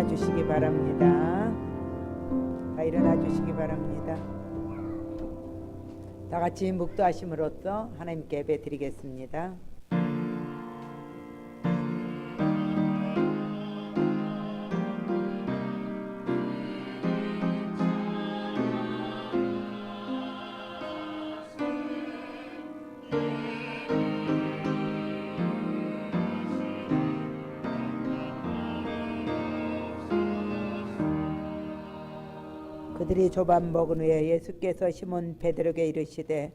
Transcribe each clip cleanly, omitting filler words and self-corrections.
일어나 주시기 바랍니다. 다 일어나 주시기 바랍니다. 다 같이 묵도하심으로써 하나님께 예배 드리겠습니다. 그들이 조밥 먹은 후에 예수께서 시몬 베드로에게 이르시되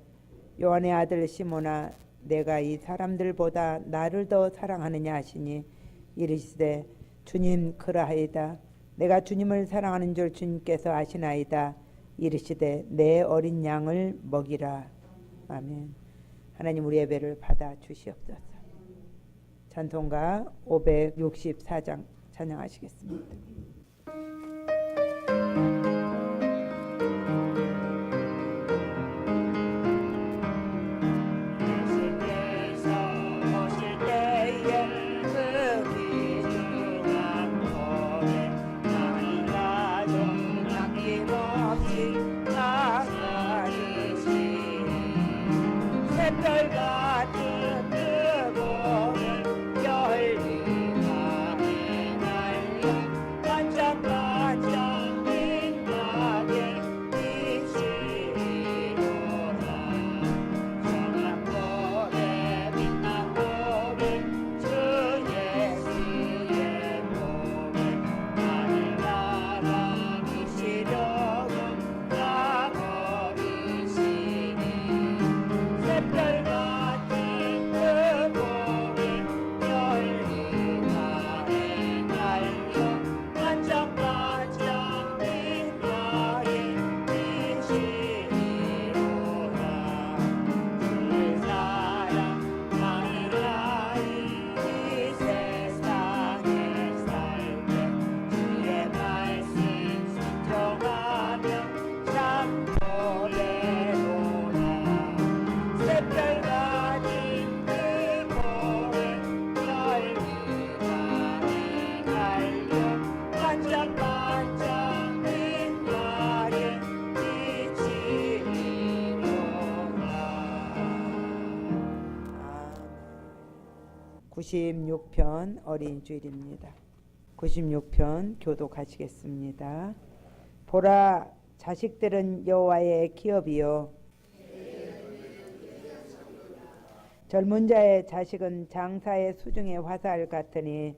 요한의 아들 시몬아 내가 이 사람들보다 나를 더 사랑하느냐 하시니 이르시되 주님 그러하이다. 내가 주님을 사랑하는 줄 주님께서 아시나이다. 이르시되 내 어린 양을 먹이라. 아멘. 하나님 우리 예배를 받아 주시옵소서. 찬송가 564장 찬양하시겠습니다. (96편) 어린 주일입니다. 96편 교독하시겠습니다. 보라 자식들은 여호와의 기업이요 젊은 자의 자식은 장사의 수중의 화살 같으니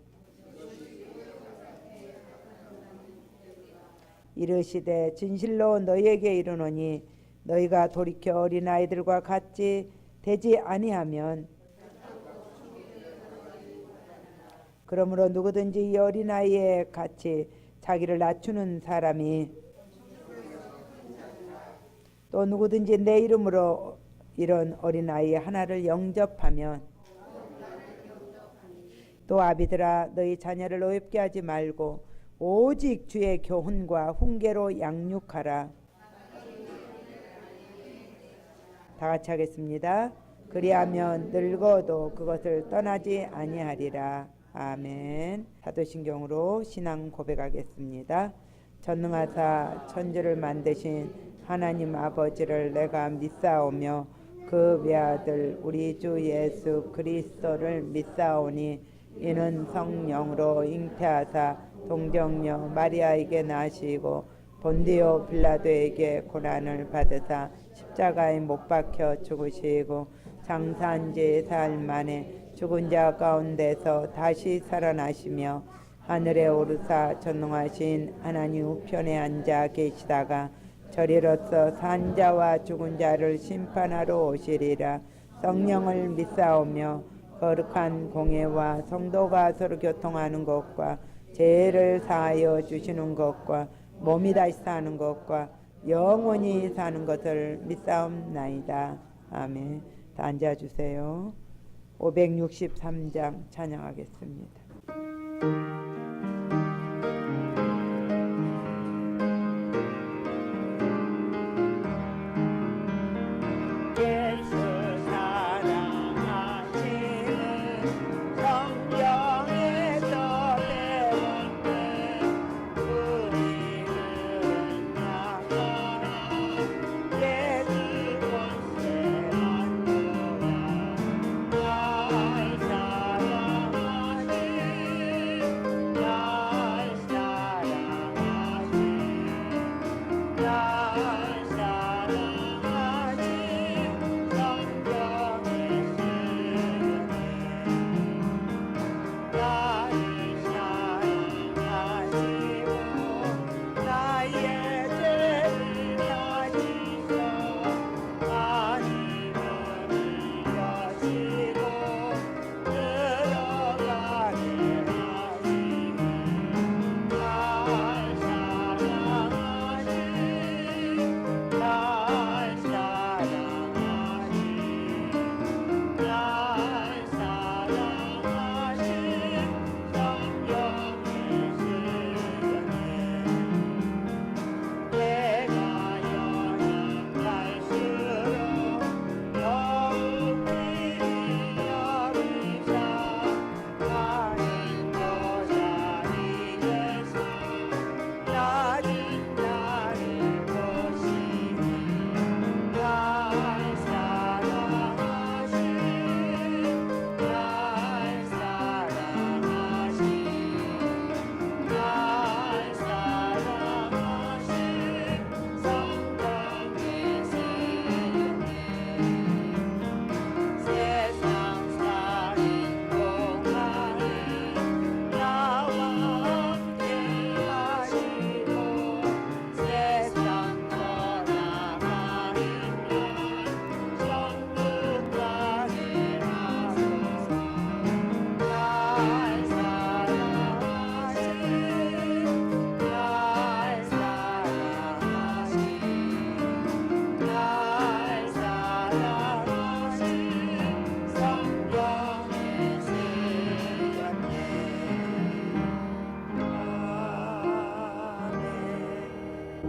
이르시되 진실로 너희에게 이르노니 너희가 돌이켜 어린아이들과 같이 되지 아니하면 그러므로 누구든지 이 어린아이에 같이 자기를 낮추는 사람이 또 누구든지 내 이름으로 이런 어린아이 하나를 영접하면 또 아비들아 너희 자녀를 어렵게 하지 말고 오직 주의 교훈과 훈계로 양육하라. 다 같이 하겠습니다. 그리하면 늙어도 그것을 떠나지 아니하리라. 아멘. 사도신경으로 신앙 고백하겠습니다. 전능하사 천지를 만드신 하나님 아버지를 내가 믿사오며 그 외아들 우리 주 예수 그리스도를 믿사오니 이는 성령으로 잉태하사 동정녀 마리아에게 나시고 본디오 빌라도에게 고난을 받으사 십자가에 못 박혀 죽으시고 장사한 지 사흘 만에 죽은 자 가운데서 다시 살아나시며 하늘에 오르사 전능하신 하나님 우편에 앉아 계시다가 저리로서 산 자와 죽은 자를 심판하러 오시리라. 성령을 믿사오며 거룩한 공예와 성도가 서로 교통하는 것과 죄를 사하여 주시는 것과 몸이 다시 사는 것과 영원히 사는 것을 믿사옵나이다. 아멘. 다 앉아주세요. 563장 찬양하겠습니다.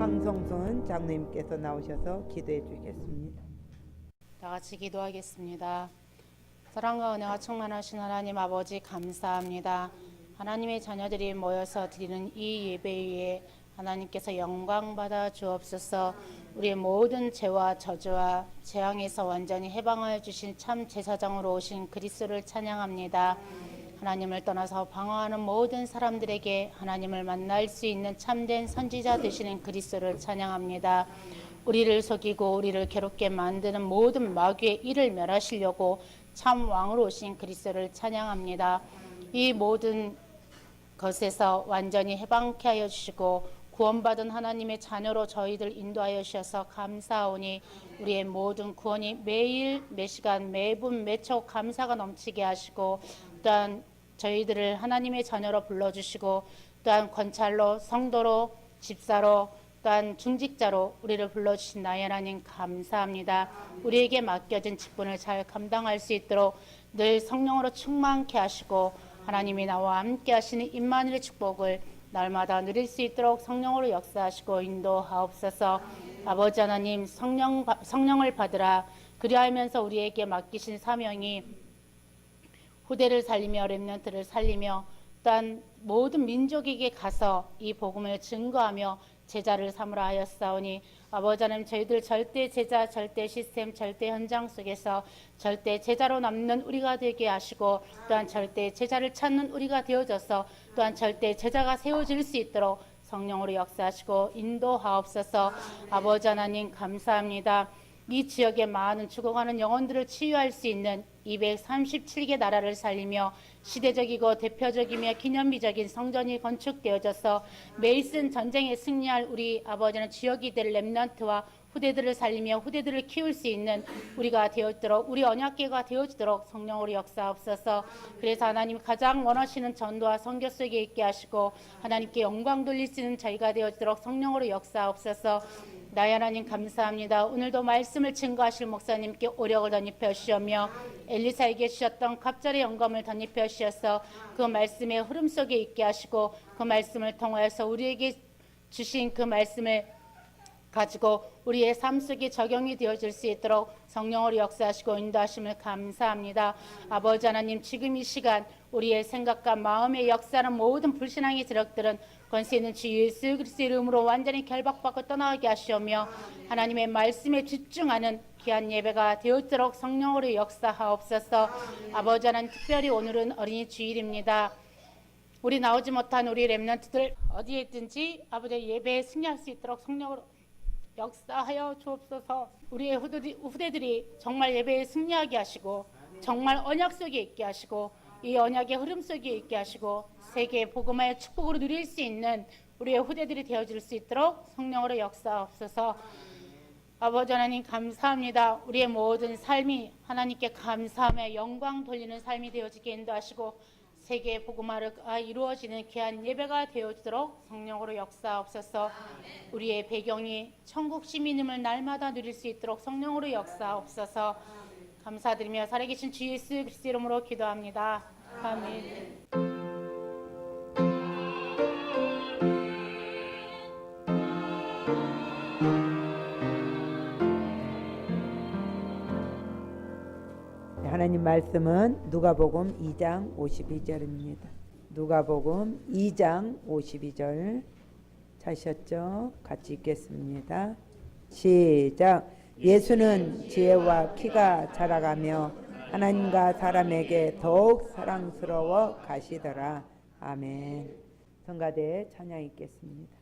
황성순 장로님께서 나오셔서 기도해 주겠습니다. 다 같이 기도하겠습니다. 사랑과 은혜가 충만하신 하나님 아버지 감사합니다. 하나님의 자녀들이 모여서 드리는 이 예배 위에 하나님께서 영광 받아 주옵소서. 우리의 모든 죄와 저주와 재앙에서 완전히 해방하여 주신 참 제사장으로 오신 그리스도를 찬양합니다. 하나님을 떠나서 방황하는 모든 사람들에게 하나님을 만날 수 있는 참된 선지자 되시는 그리스도를 찬양합니다. 우리를 속이고 우리를 괴롭게 만드는 모든 마귀의 일을 멸하시려고 참 왕으로 오신 그리스도를 찬양합니다. 이 모든 것에서 완전히 해방케 하여 주시고 구원받은 하나님의 자녀로 저희들 인도하여 주셔서 감사하오니 우리의 모든 구원이 매일 매시간 매분 매초 감사가 넘치게 하시고 또한 저희들을 하나님의 자녀로 불러주시고 또한 권찰로 성도로 집사로 또한 중직자로 우리를 불러주신 나의 하나님 감사합니다. 우리에게 맡겨진 직분을 잘 감당할 수 있도록 늘 성령으로 충만케 하시고 하나님이 나와 함께 하시는 임마누엘의 축복을 날마다 누릴 수 있도록 성령으로 역사하시고 인도하옵소서. 아버지 하나님 성령을 받으라. 그리하면서 우리에게 맡기신 사명이 후대를 살리며 렘넌트를 살리며 또한 모든 민족에게 가서 이 복음을 증거하며 제자를 삼으라 하였사오니 아버지 하나님 저희들 절대 제자 절대 시스템 절대 현장 속에서 절대 제자로 남는 우리가 되게 하시고 또한 절대 제자를 찾는 우리가 되어져서 또한 절대 제자가 세워질 수 있도록 성령으로 역사하시고 인도하옵소서. 아버지 하나님 감사합니다. 이 지역의 많은 죽어가는 영혼들을 치유할 수 있는 237개 나라를 살리며 시대적이고 대표적이며 기념비적인 성전이 건축되어져서 메이슨 전쟁에 승리할 우리 아버지는 지역이 될 렘넌트와 후대들을 살리며 후대들을 키울 수 있는 우리가 되어지도록 우리 언약궤가 되어지도록 성령으로 역사하옵소서. 그래서 하나님 가장 원하시는 전도와 선교 속에 있게 하시고 하나님께 영광 돌릴 수 있는 저희가 되어지도록 성령으로 역사하옵소서. 나의 하나님 감사합니다. 오늘도 말씀을 증거하실 목사님께 오력을 덧입혀 주시며 엘리사에게 주셨던 갑절의 영감을 덧입혀 주셔서 그 말씀의 흐름 속에 있게 하시고 그 말씀을 통하여서 우리에게 주신 그 말씀을 가지고 우리의 삶 속에 적용이 되어질 수 있도록 성령으로 역사하시고 인도하심을 감사합니다. 아버지 하나님 지금 이 시간 우리의 생각과 마음의 역사는 모든 불신앙의 세력들은 권세 있는 주 예수 그리스도의 이름으로 완전히 결박받고 떠나게 하시오며 하나님의 말씀에 집중하는 귀한 예배가 되었도록 성령으로 역사하옵소서. 아버지 하나님 특별히 오늘은 어린이 주일입니다. 우리 나오지 못한 우리 렘넌트들 어디에 있든지 아버지 예배에 승리할 수 있도록 성령으로 역사하여 주옵소서. 우리의 후대들이 정말 예배에 승리하게 하시고 정말 언약 속에 있게 하시고 이 언약의 흐름 속에 있게 하시고 세계 복음화의 축복으로 누릴 수 있는 우리의 후대들이 되어질 수 있도록 성령으로 역사하옵소서. 아버지 하나님 감사합니다. 우리의 모든 삶이 하나님께 감사하며 영광 돌리는 삶이 되어지게 인도하시고 세계 복음화가 이루어지는 귀한 예배가 되어지도록 성령으로 역사하옵소서. 우리의 배경이 천국 시민임을 날마다 누릴 수 있도록 성령으로 역사하옵소서. 감사드리며 살아계신 주 예수 그리스도 이름으로 기도합니다. 아멘. 하나님 말씀은 누가복음 2장 52절입니다. 누가복음 2장 52절 찾으셨죠? 같이 읽겠습니다. 시작. 예수는 지혜와 키가 자라가며 하나님과 사람에게 더욱 사랑스러워 가시더라. 아멘. 성가대 찬양 읽겠습니다.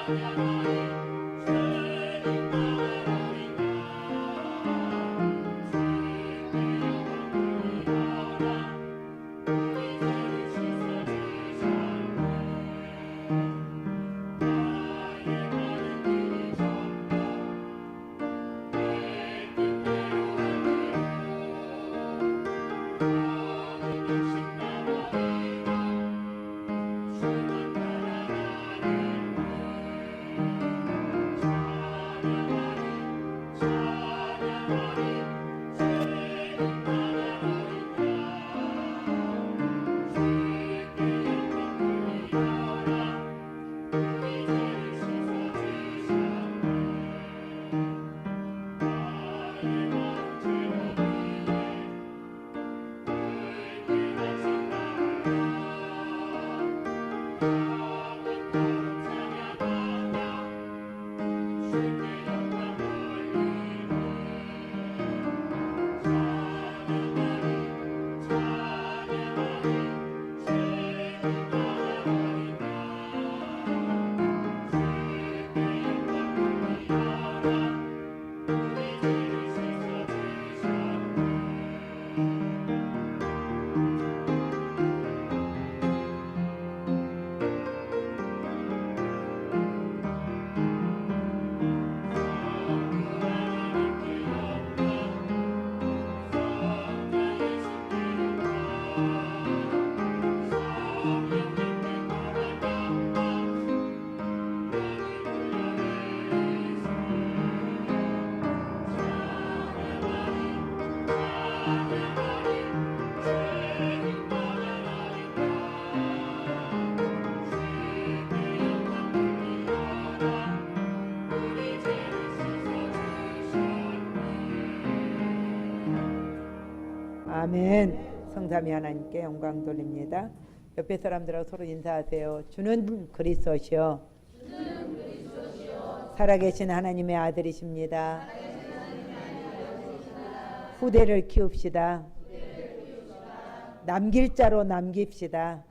찬양하리 아멘. 성삼위 하나님께 영광 돌립니다. 옆에 사람들하고 서로 인사하세요. 주는 그리스도시요 살아계신 하나님의 아들이십니다. 후대를 키웁시다. 남길 자로 남깁시다.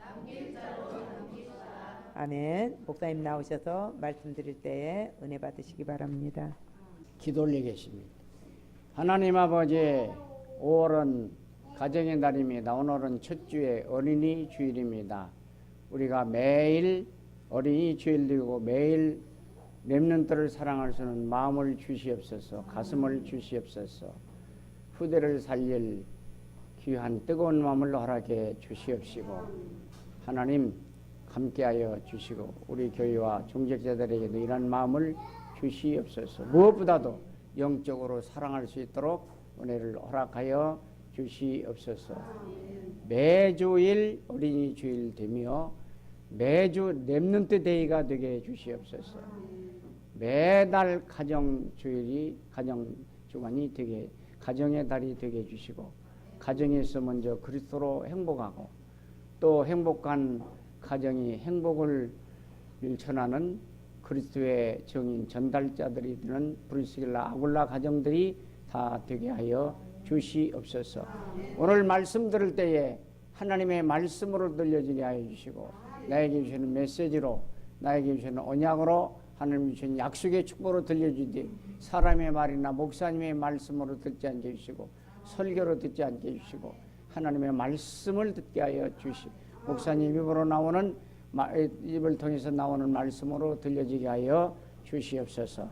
아멘. 목사님 나오셔서 말씀드릴 때에 은혜 받으시기 바랍니다. 기도 올리겠습니다. 하나님 아버지, 5월은 가정의 달입니다. 오늘은 첫 주에 어린이 주일입니다. 우리가 매일 어린이 주일이고 매일 렘넌트를 사랑할 수 있는 마음을 주시옵소서. 가슴을 주시옵소서. 후대를 살릴 귀한 뜨거운 마음을 허락해 주시옵시고, 하나님 함께하여 주시고 우리 교회와 종직자들에게도 이런 마음을 주시옵소서. 무엇보다도 영적으로 사랑할 수 있도록 은혜를 허락하여 주시옵소서. 매주일 어린이 주일 되며 매주 렘넌트 데이가 되게 해 주시옵소서. 매달 가정 주일이 가정 주간이 되게, 가정의 달이 되게 해 주시고, 가정에서 먼저 그리스도로 행복하고 또 행복한 가정이 행복을 전하는 그리스도의 정인 전달자들이 되는 브리스길라 아굴라 가정들이 다 되게 하여 주시옵소서. 오늘 말씀 들을 때에 하나님의 말씀으로 들려지게 하여 주시고, 나에게 주시는 메시지로, 나에게 주시는 언약으로, 하나님 주신 약속의 축복으로 들려주되 사람의 말이나 목사님의 말씀으로 듣지 않게 해주시고, 설교로 듣지 않게 해주시고, 하나님의 말씀을 듣게 하여 주시고, 목사님 입으로 나오는, 입을 통해서 나오는 말씀으로 들려지게 하여 주시옵소서.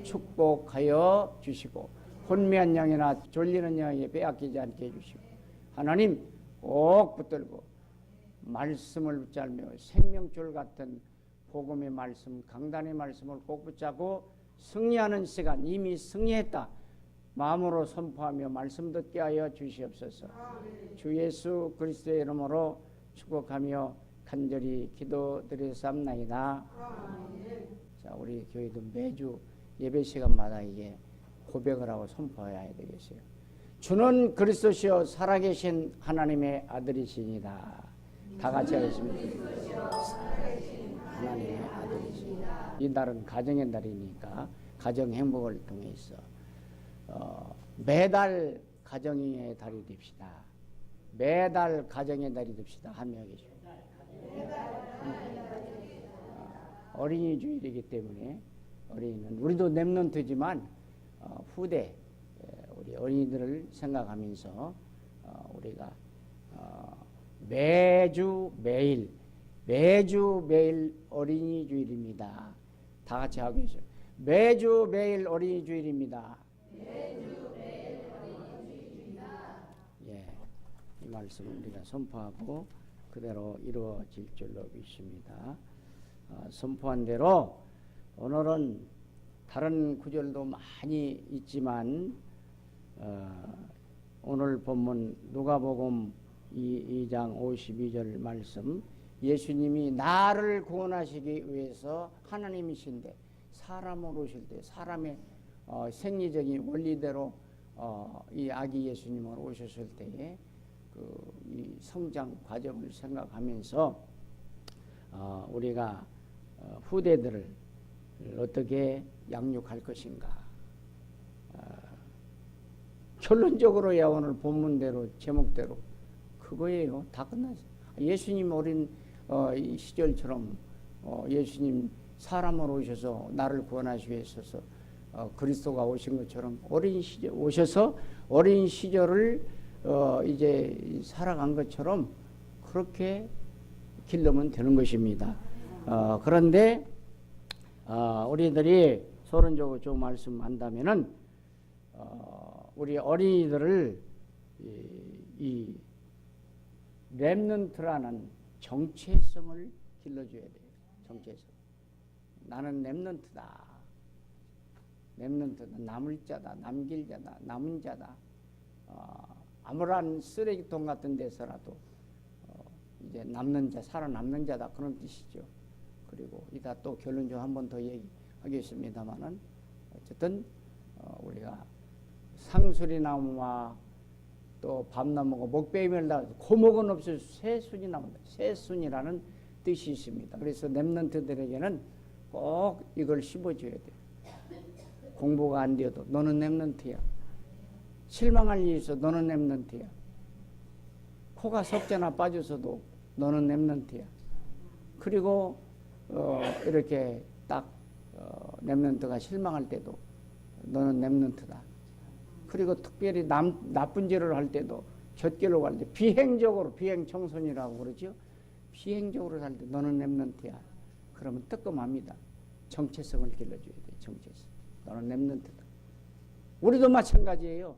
축복하여 주시고, 혼미한 영이나 졸리는 영에게 빼앗기지 않게 해주시고, 하나님 꼭 붙들고 말씀을 붙잡며 생명줄 같은 복음의 말씀, 강단의 말씀을 꼭 붙잡고 승리하는 시간, 이미 승리했다 마음으로 선포하며 말씀 듣게 하여 주시옵소서. 주 예수 그리스도의 이름으로 축복하며 간절히 기도드렸사옵나이다. 자, 우리 교회도 매주 예배 시간마다 이게 고백을 하고 선포해야 되겠어요. 주는 그리스도시요 살아계신 하나님의 아들이시니다. 다 같이 하겠습니다. 하나님의 아들이시니다. 이 날은 가정의 날이니까 가정 행복을 통해서 매달 가정의 달이 됩시다. 매달 가정의 달이 됩시다. 한명이죠. 어린이 주일이기 때문에 어린이는 우리도 렘넌트지만 후대 우리 어린이들을 생각하면서 우리가 매주 매일 어린이 주일입니다. 다 같이 하고 계세요. 매주 매일 어린이 주일입니다. 예, 이 말씀을 우리가 선포하고 그대로 이루어질 줄로 믿습니다. 선포한 대로 오늘은 다른 구절도 많이 있지만 오늘 본문 누가복음 2장 52절 말씀, 예수님이 나를 구원하시기 위해서 하나님이신데 사람으로 오실 때 사람의 생리적인 원리대로 이 아기 예수님으로 오셨을 때에 이 성장 과정을 생각하면서 우리가 후대들을 어떻게 양육할 것인가. 결론적으로야 오늘 본문대로 제목대로 그거예요. 다 끝났어요. 예수님 어린 이 시절처럼 예수님 사람으로 오셔서 나를 구원하시기 위해서 그리스도가 오신 것처럼 어린 시절 오셔서 어린 시절을 이제 살아간 것처럼 그렇게 길러면 되는 것입니다. 그런데 우리들이 서론적으로 좀 말씀한다면은 우리 어린이들을 이 렘넌트라는 정체성을 길러줘야 돼요. 정체성. 나는 렘넌트다. 렘넌트다. 남을 자다. 남길 자다. 남은 자다. 아무런 쓰레기통 같은 데서라도 이제 남는 자, 살아남는 자다. 그런 뜻이죠. 그리고 이따 또 결론적으로 한 번 더 얘기하겠습니다만은 어쨌든 우리가 상수리나무와 또 밤나무가 목베이멜 나 고목은 없어 새순이 나온다. 새순이라는 뜻이 있습니다. 그래서 렘넌트들에게는 꼭 이걸 심어줘야 돼. 공부가 안 되어도 너는 렘넌트야. 실망할 일이 있어 너는 렘넌트야. 코가 석재나 빠져서도 너는 렘넌트야. 그리고 이렇게 딱 렘넌트가 실망할 때도 너는 렘넌트다. 그리고 특별히 나쁜 죄를 할 때도 곁길로 갈 때 비행적으로 비행청소년이라고 그러죠. 비행적으로 살 때 너는 렘넌트야. 그러면 뜨끔합니다. 정체성을 길러줘야 돼. 정체성. 너는 렘넌트다. 우리도 마찬가지예요.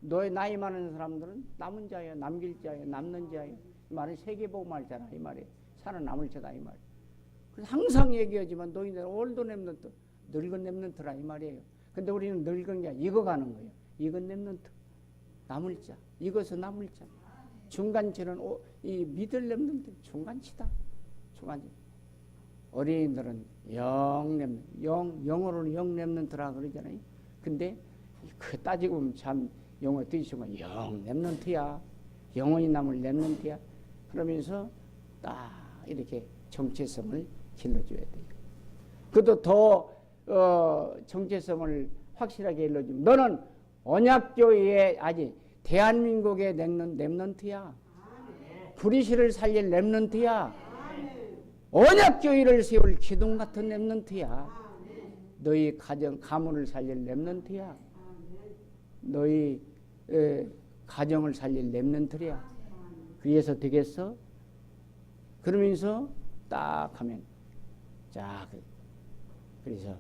너의 나이 많은 사람들은 남은 자예요. 남길 자예요. 남는 자예요. 이 말은 세계복음화잖아. 이 말이에요. 살아남을 자다. 이 말이에요. 그래서 항상 얘기하지만 너희들은 올드 렘넌트, 늙은 렘넌트라 이 말이에요. 근데 우리는 늙은 게 익어가는 거예요. 이건 렘넌트, 남을 자. 이것은 남을 자. 중간치는 이 미들 렘넌트, 중간치다. 중간치. 어린이들은 영어로는 영 렘넌트라 그러잖아요. 근데 그 따지고 보면 참 영어 뜻이 뭐 영 렘넌트야. 영원히 남을 렘넌트야. 그러면서 딱 이렇게 정체성을 길러줘야 돼요. 그것도 더 정체성을 확실하게 길러주면 너는 언약교회의 아직 대한민국의 렘넌트야. 브리시를 살릴 렘넌트야. 언약교회를 세울 기둥 같은 렘넌트야. 너희 가문을 살릴 렘넌트야. 너희 가정을 살릴 렘넌트야. 그래서 되겠어? 그러면서 딱 하면 자 그래서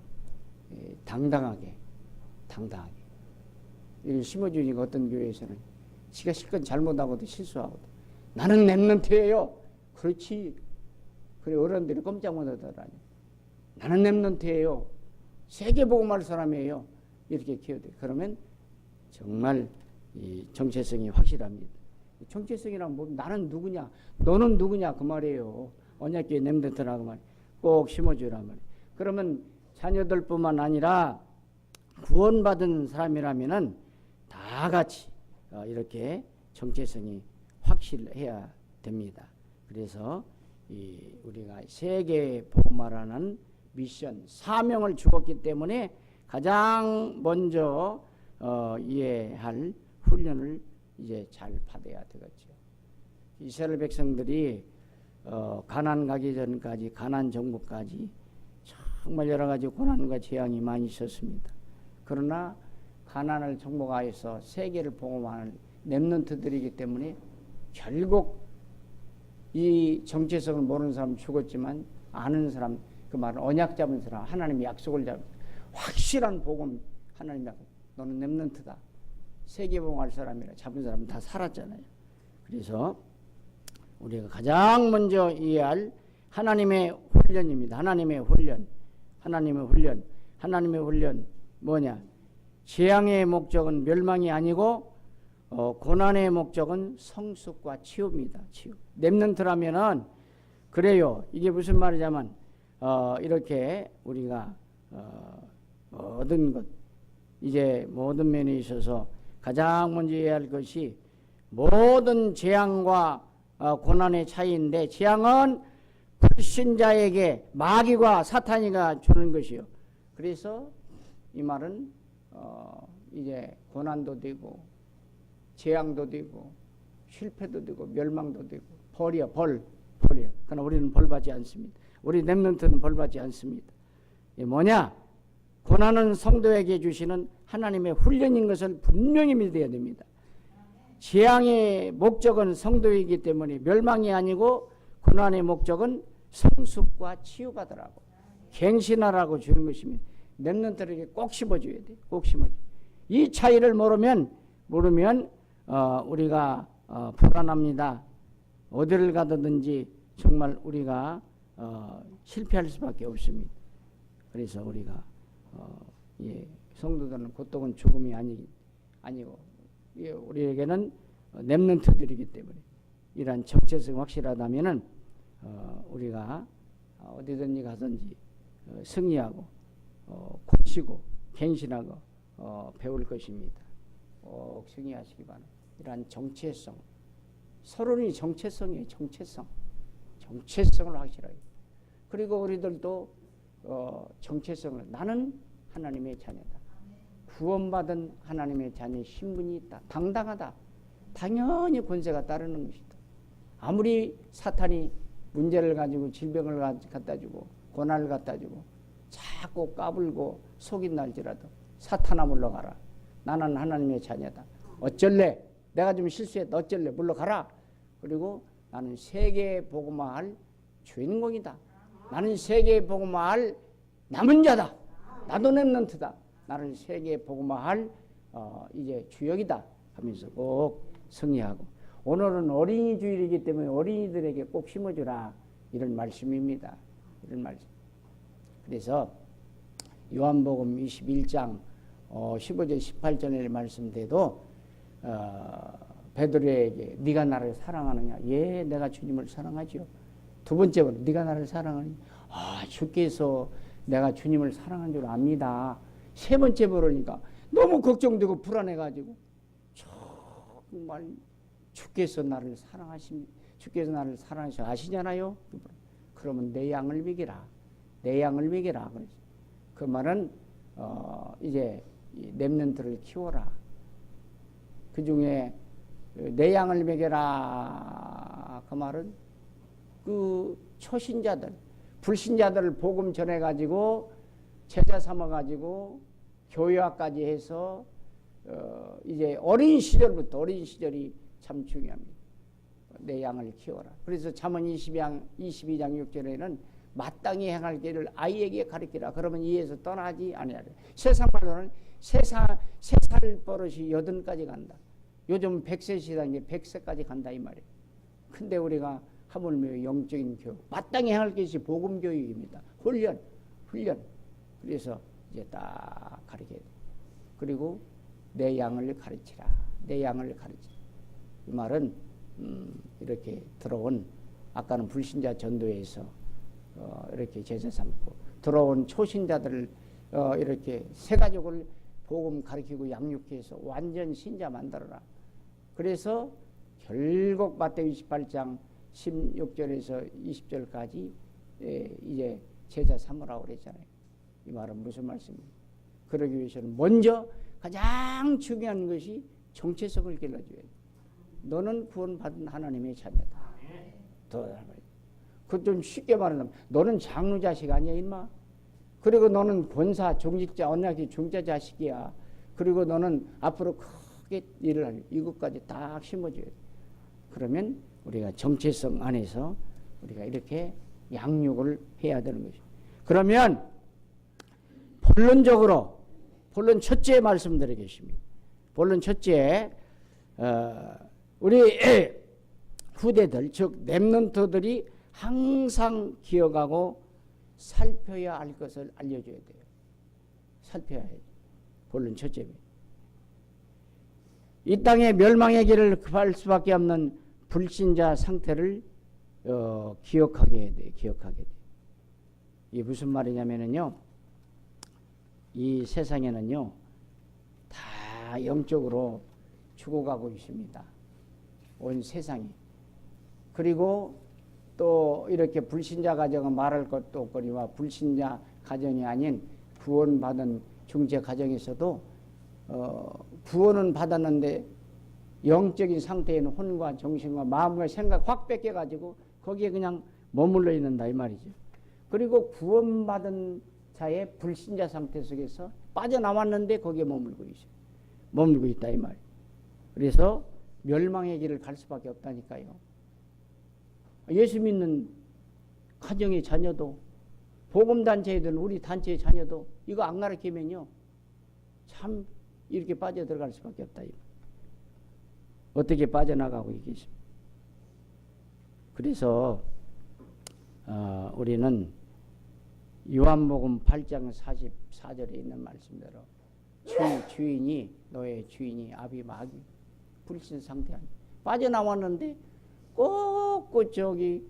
당당하게 이걸 심어주니까 어떤 교회에서는 지가 실컷 잘못하고도 실수하고도 나는 렘넌트예요. 그렇지. 그래 어른들이 꼼짝 못하더라니. 나는 렘넌트예요. 세계복음할 사람이에요. 이렇게 키워야 돼. 그러면 정말 이 정체성이 확실합니다. 정체성이란 뭐 나는 누구냐, 너는 누구냐 그 말이에요. 언약교회 렘넌트라 그 말. 꼭 심어주란 말이에요. 그러면 자녀들뿐만 아니라 구원받은 사람이라면은 다 같이 이렇게 정체성이 확실해야 됩니다. 그래서 우리가 세계 복음화라는 미션, 사명을 주었기 때문에 가장 먼저 이해할 훈련을 이제 잘 받아야 되겠죠. 이스라엘 백성들이 가나안 가기 전까지, 가나안 정복까지 정말 여러 가지 고난과 재앙이 많이 있었습니다. 그러나 가나안을 정복하여서 세계를 복음하는 렘넌트들이기 때문에 결국 이 정체성을 모르는 사람 죽었지만 아는 사람, 그 말은 언약 잡은 사람, 하나님의 약속을 잡은 확실한 복음, 하나님의 약속, 너는 렘넌트다. 세계 복음할 사람이라 잡은 사람은 다 살았잖아요. 그래서 우리가 가장 먼저 이해할 하나님의 훈련입니다. 하나님의 훈련 뭐냐? 재앙의 목적은 멸망이 아니고 고난의 목적은 성숙과 치유입니다. 치유. 렘넌트라면은 그래요. 이게 무슨 말이냐면 이렇게 우리가 모든 것 이제 모든 면에 있어서 가장 먼저 해야 할 것이 모든 재앙과 고난의 차이인데 재앙은 불신자에게 마귀와 사탄이가 주는 것이요. 그래서 이 말은 이제 고난도 되고 재앙도 되고 실패도 되고 멸망도 되고 벌이야, 벌이야. 그러나 우리는 벌받지 않습니다. 우리 렘넌트는 벌받지 않습니다. 이게 뭐냐? 고난은 성도에게 주시는 하나님의 훈련인 것을 분명히 믿어야 됩니다. 재앙의 목적은 성도이기 때문에 멸망이 아니고 고난의 목적은 성숙과 치유받으라고 갱신하라고 주는 것입니다. 렘넌트에게 꼭 심어줘야 돼. 꼭 심어줘. 이 차이를 모르면 우리가 불안합니다. 어디를 가든지 정말 우리가 실패할 수밖에 없습니다. 그래서 우리가 성도들은 고통은 죽음이 아니고 우리에게는 렘넌트들이기 때문에 이러한 정체성이 확실하다면은 우리가 어디든지 가든지 승리하고 고치고 갱신하고 배울 것입니다. 꼭 승리하시기 바랍니다. 이러한 정체성, 서론이 정체성이에요. 정체성을 확실하게. 그리고 우리들도 정체성을, 나는 하나님의 자녀다. 구원받은 하나님의 자녀의 신분이 있다. 당당하다. 당연히 권세가 따르는 것이다. 아무리 사탄이 문제를 가지고 질병을 갖다 주고 고난을 갖다 주고 자꾸 까불고 속인날지라도 사탄아 물러가라. 나는 하나님의 자녀다. 어쩔래? 내가 좀 실수했다. 어쩔래? 물러가라. 그리고 나는 세계에 복음화할 주인공이다. 나는 세계에 복음화할 남은 자다. 나도 렘넌트다. 나는 세계에 복음화할 이제 주역이다 하면서 꼭 승리하고, 오늘은 어린이 주일이기 때문에 어린이들에게 꼭 심어주라, 이런 말씀입니다. 이런 말씀. 그래서 요한복음 21장 15절 18절의 말씀대로 베드로에게 네가 나를 사랑하느냐? 예, 내가 주님을 사랑하지요. 두 번째로 네가 나를 사랑하느냐? 주께서 내가 주님을 사랑한 줄 압니다. 세 번째 물으니까 너무 걱정되고 불안해가지고 정말 주께서 나를 사랑하십니다. 주께서 나를 사랑하셔 아시잖아요. 그러면 내 양을 먹이라. 내 양을 먹이라. 그 말은 이제 렘넌트를 키워라. 그 중에 내 양을 먹여라. 그 말은 그 초신자들, 불신자들을 복음 전해가지고 제자 삼아가지고 교회화까지 해서 이제 어린 시절이 참 중요합니다. 내 양을 키워라. 그래서 잠언 22장 6절에는 마땅히 행할 길을 아이에게 가르치라. 그러면 이에서 떠나지 아니하리라. 세상 말로는 세 살 버릇이 80까지 간다. 요즘 100세 시대에 100세까지 간다 이 말이에요. 근데 우리가 하물며 영적인 교육, 마땅히 행할 것이 복음 교육입니다. 훈련. 그래서 이제 딱 가르쳐야 돼. 그리고 내 양을 가르치라. 내 양을 가르치라. 이 말은 이렇게 들어온, 아까는 불신자 전도에서 이렇게 제자 삼고 들어온 초신자들을 이렇게 세 가족을 복음 가르치고 양육해서 완전 신자 만들어라. 그래서 결국 마태복음 28장 16절에서 20절까지 이제 제자 삼으라고 그랬잖아요. 이 말은 무슨 말씀입니까? 그러기 위해서는 먼저 가장 중요한 것이 정체성을 길러줘야 돼. 너는 구원받은 하나님의 자녀다. 그 좀 쉽게 말하면 너는 장로 자식 아니야 임마. 그리고 너는 권사 종직자 언약의 중자 자식이야. 그리고 너는 앞으로 크게 일을 할 이것까지 딱 심어줘야 돼. 그러면 우리가 정체성 안에서 우리가 이렇게 양육을 해야 되는 것이죠. 그러면 본론 첫째 말씀드리겠습니다. 본론 첫째, 우리 후대들, 즉 렘넌트들이 항상 기억하고 살펴야 할 것을 알려줘야 돼요. 살펴야 해요. 본론 첫째. 이 땅에 멸망의 길을 급할 수밖에 없는 불신자 상태를 기억하게 해야 돼요. 기억하게 돼요. 이게 무슨 말이냐면요, 이 세상에는요 다 영적으로 죽어가고 있습니다. 온 세상이. 그리고 또 이렇게 불신자 가정은 말할 것도 없거니와 불신자 가정이 아닌 구원받은 중재 가정에서도 구원은 받았는데 영적인 상태에는 혼과 정신과 마음과 생각 확 뺏겨가지고 거기에 그냥 머물러 있는다 이 말이죠. 그리고 구원받은 자의 불신자 상태 속에서 빠져나왔는데 거기에 머물고 있어요. 머물고 있다 이 말이에요. 그래서 멸망의 길을 갈 수밖에 없다니까요. 예수 믿는 가정의 자녀도 복음단체이든 우리 단체의 자녀도 이거 안 가르치면요 참 이렇게 빠져들어갈 수밖에 없다. 어떻게 빠져나가고 계십니까? 그래서 우리는 요한복음 8장 44절에 있는 말씀대로 주인이 너의 주인이 아비 마귀 불신 상태 아니 빠져나왔는데 꼭 저기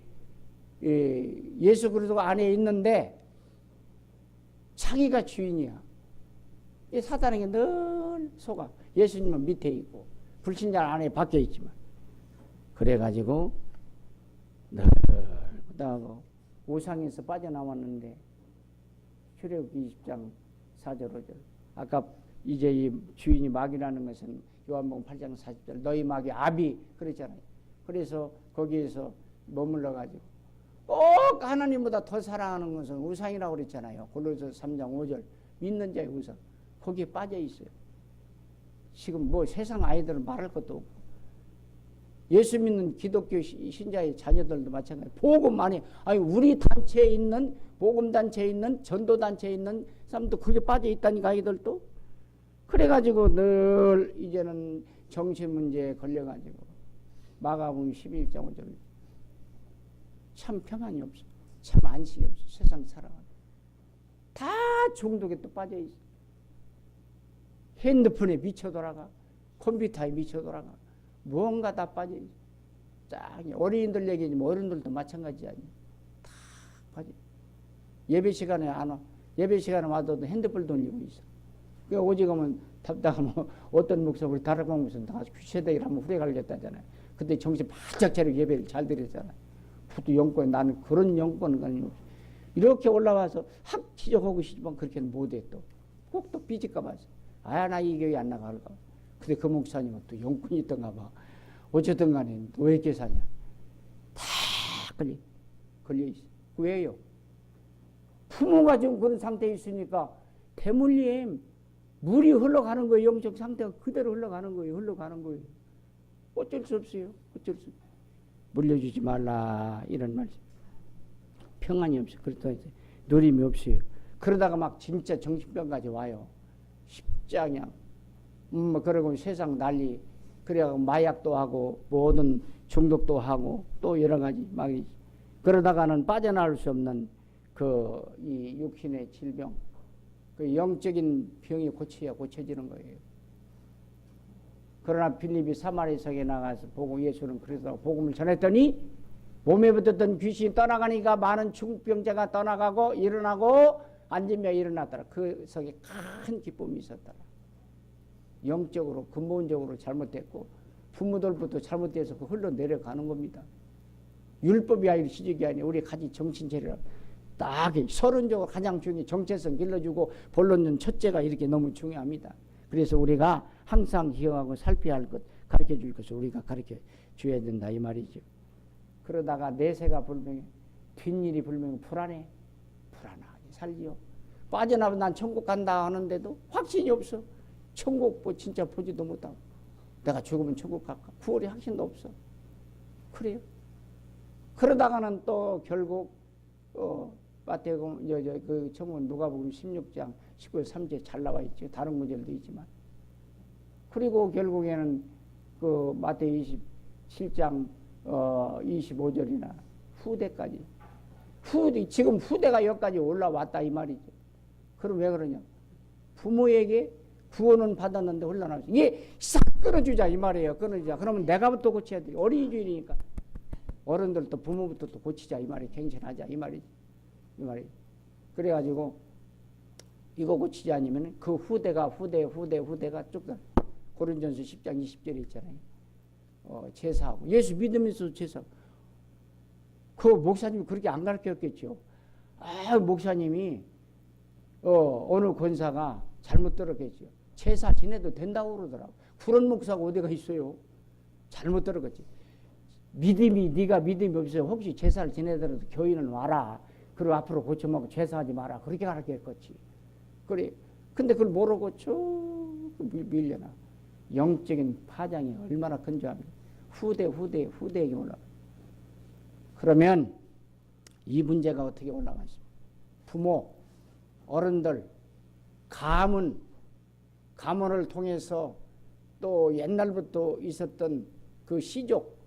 예수 그리스도 안에 있는데 자기가 주인이야. 이 사단에게 늘 속아. 예수님은 밑에 있고 불신자 안에 박혀 있지만 그래가지고 늘 그다고 우상에서 빠져나왔는데 출애굽기 20장 4절 5절 아까 이제 이 주인이 마귀라는 것은 요한복음 8장 40절 너희 마귀 아비 그랬잖아요. 그래서 거기에서 머물러 가지고 꼭 하나님보다 더 사랑하는 것은 우상이라고 그랬잖아요. 골로새서 3장 5절 믿는 자의 우상 거기에 빠져 있어요. 지금 뭐 세상 아이들은 말할 것도 없고 예수 믿는 기독교 신자의 자녀들도 마찬가지. 복음 안에 아니 우리 단체에 있는 복음 단체에 있는 전도 단체에 있는 사람도 그렇게 빠져 있다니까 아이들도. 그래가지고 늘 이제는 정신 문제에 걸려가지고 마가복음 11장 5절 참 평안이 없어. 참 안식이 없어. 세상 살아가. 다 중독에 또 빠져 있어. 핸드폰에 미쳐 돌아가. 컴퓨터에 미쳐 돌아가. 무언가 다 빠져 있어. 딱 어린이들 얘기지 뭐 어른들도 마찬가지 아니야. 다 빠져. 예배 시간에 안 와. 예배 시간에 와도 핸드폰 돌리고 있어. 그 오직하면 답답하면 어떤 목사 우리 다락방 목사 나가서 귀세대기를 하면 후회 갈렸다잖아요. 그때 정신 바짝 차리고 예배를 잘 드렸잖아요. 또 영권 나는 그런 영권은 아니고 이렇게 올라와서 확 지적하고 싶지만 그렇게는 못해 또. 꼭 또 삐질까 봐서. 아 나 이 교회 안 나갈까. 근데 그 목사님은 또 영권이 있던가 봐. 어쨌든 간에 왜 이렇게 사냐. 다 걸려 있어. 왜요? 부모가 지금 그런 상태에 있으니까 대물림 물이 흘러가는 거예요. 영적 상태가 그대로 흘러가는 거예요. 흘러가는 거예요. 어쩔 수 없어요. 어쩔 수 없어요. 물려주지 말라 이런 말씀. 평안이 없어요. 그렇다 누림이 없어요. 그러다가 막 진짜 정신병까지 와요. 십자냥 그러고 세상 난리 그래갖고 마약도 하고 모든 중독도 하고 또 여러 가지 막 그러다가는 빠져나올 수 없는 그 이 육신의 질병 그 영적인 병이 고쳐야 고쳐지는 거예요. 그러나 빌립이 사마리 성에 나가서 보고 예수는 그래서 복음을 전했더니 몸에 붙었던 귀신이 떠나가니까 많은 중병자가 떠나가고 일어나고 앉으며 일어났더라. 그 성에 큰 기쁨이 있었더라. 영적으로 근본적으로 잘못됐고 부모들부터 잘못돼서 그 흘러내려가는 겁니다. 율법이 아니라 시적이 아니라 우리 같이 정신 차리라. 딱 서론적으로 가장 중요해. 정체성 길러주고 본론은 첫째가 이렇게 너무 중요합니다. 그래서 우리가 항상 기억하고 살펴야 할 것, 가르쳐 줄 것을 우리가 가르쳐 줘야 된다 이 말이죠. 그러다가 내세가 불명해, 뒷일이 불명해 불안해. 불안하게 살지요. 빠져나면 난 천국 간다 하는데도 확신이 없어. 천국 진짜 보지도 못하고 내가 죽으면 천국 갈까? 구원의 확신도 없어. 그래요. 그러다가는 또 결국 마태복음 그 천국은 누가복음 16장 19절 3절 잘 나와 있죠. 다른 구절도 있지만. 그리고 결국에는 그 마태 27장 25절이나 후대까지 지금 후대가 여기까지 올라왔다 이 말이죠. 그럼 왜 그러냐? 부모에게 구원은 받았는데 흘러나오죠. 이게 싹 끊어주자 이 말이에요. 끊어주자. 그러면 내가부터 고쳐야 돼. 어린이주의니까 어른들도 부모부터 또 고치자 이 말이 갱신하자 이 말이지. 이 말이. 그래가지고 이거 고치지 않으면 그 후대가 쭉 고린전서 10장 20절에 있잖아요. 제사하고 예수 믿으면서 제사. 그 목사님이 그렇게 안 가르쳤겠죠. 목사님이 어느 권사가 잘못 들었겠죠. 제사 지내도 된다고 그러더라고. 그런 목사가 어디가 있어요? 잘못 들었겠지. 네가 믿음이 없어요. 혹시 제사를 지내더라도 교인은 와라. 그리고 앞으로 고쳐먹고 제사하지 마라. 그렇게 가르쳤겠지. 그래. 근데 그걸 모르고 쭉 밀려나. 영적인 파장이 얼마나 큰 줄 압니까? 후대에게 올라가. 그러면 이 문제가 어떻게 올라가십니까? 부모, 어른들, 가문을 통해서 또 옛날부터 있었던 그 시족,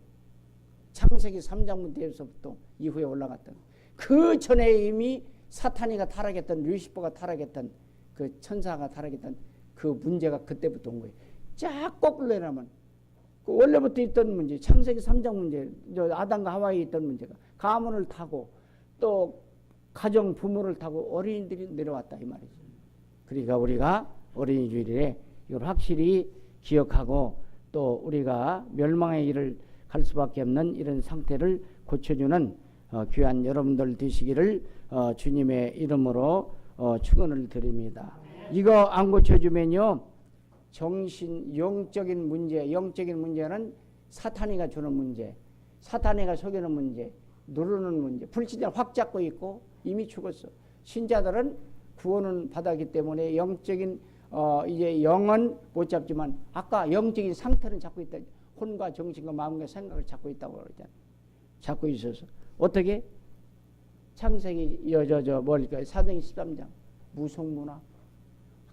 창세기 3장부터서부터 이후에 올라갔던 그 전에 이미 사탄이가 타락했던, 루시퍼가 타락했던, 그 천사가 타락했던 그 문제가 그때부터 온 거예요. 쫙 거꾸로 내려면 그 원래부터 있던 문제, 창세기 3장 문제, 아담과 하와에 있던 문제가 가문을 타고 또 가정 부모를 타고 어린이들이 내려왔다 이 말이죠. 그러니까 우리가 어린이 주일에 이걸 확실히 기억하고 또 우리가 멸망의 길을 갈 수밖에 없는 이런 상태를 고쳐주는 귀한 여러분들 되시기를 주님의 이름으로 축원을 드립니다. 이거 안 고쳐주면요, 영적인 문제는 사탄이가 주는 문제, 사탄이가 속이는 문제, 누르는 문제, 불신자 확 잡고 있고 이미 죽었어. 신자들은 구원은 받았기 때문에 영적인 이제 영은 못 잡지만 아까 영적인 상태는 잡고 있다. 혼과 정신과 마음과 생각을 잡고 있다고 그러잖아요. 잡고 있어서 어떻게? 창세기 뭘까요? 사도행 13장 무속문화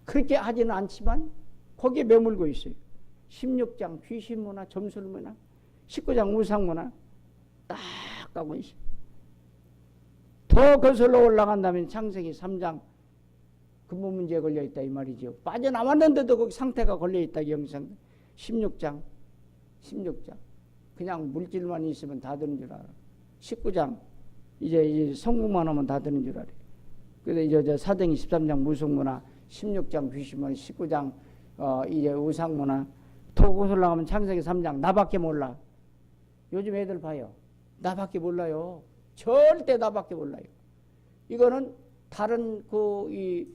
그렇게 하지는 않지만 거기에 매물고 있어요. 16장 귀신문화, 점술문화, 19장 우상문화 딱 가고 있어요. 더 거슬러 올라간다면 창세기 3장 근본 문제에 걸려있다 이 말이죠. 빠져나왔는데도 거기 상태가 걸려있다. 영상 16장 그냥 물질만 있으면 다 되는 줄 알아. 19장 이제 성공만 하면 다 되는 줄 알아. 그래서 이제 사도행 13장 무속문화, 16장 귀신문화, 19장 이제 우상문화, 더 거슬러 가면 창세기 3장 나밖에 몰라. 요즘 애들 봐요. 나밖에 몰라요. 절대 나밖에 몰라요. 이거는 다른 이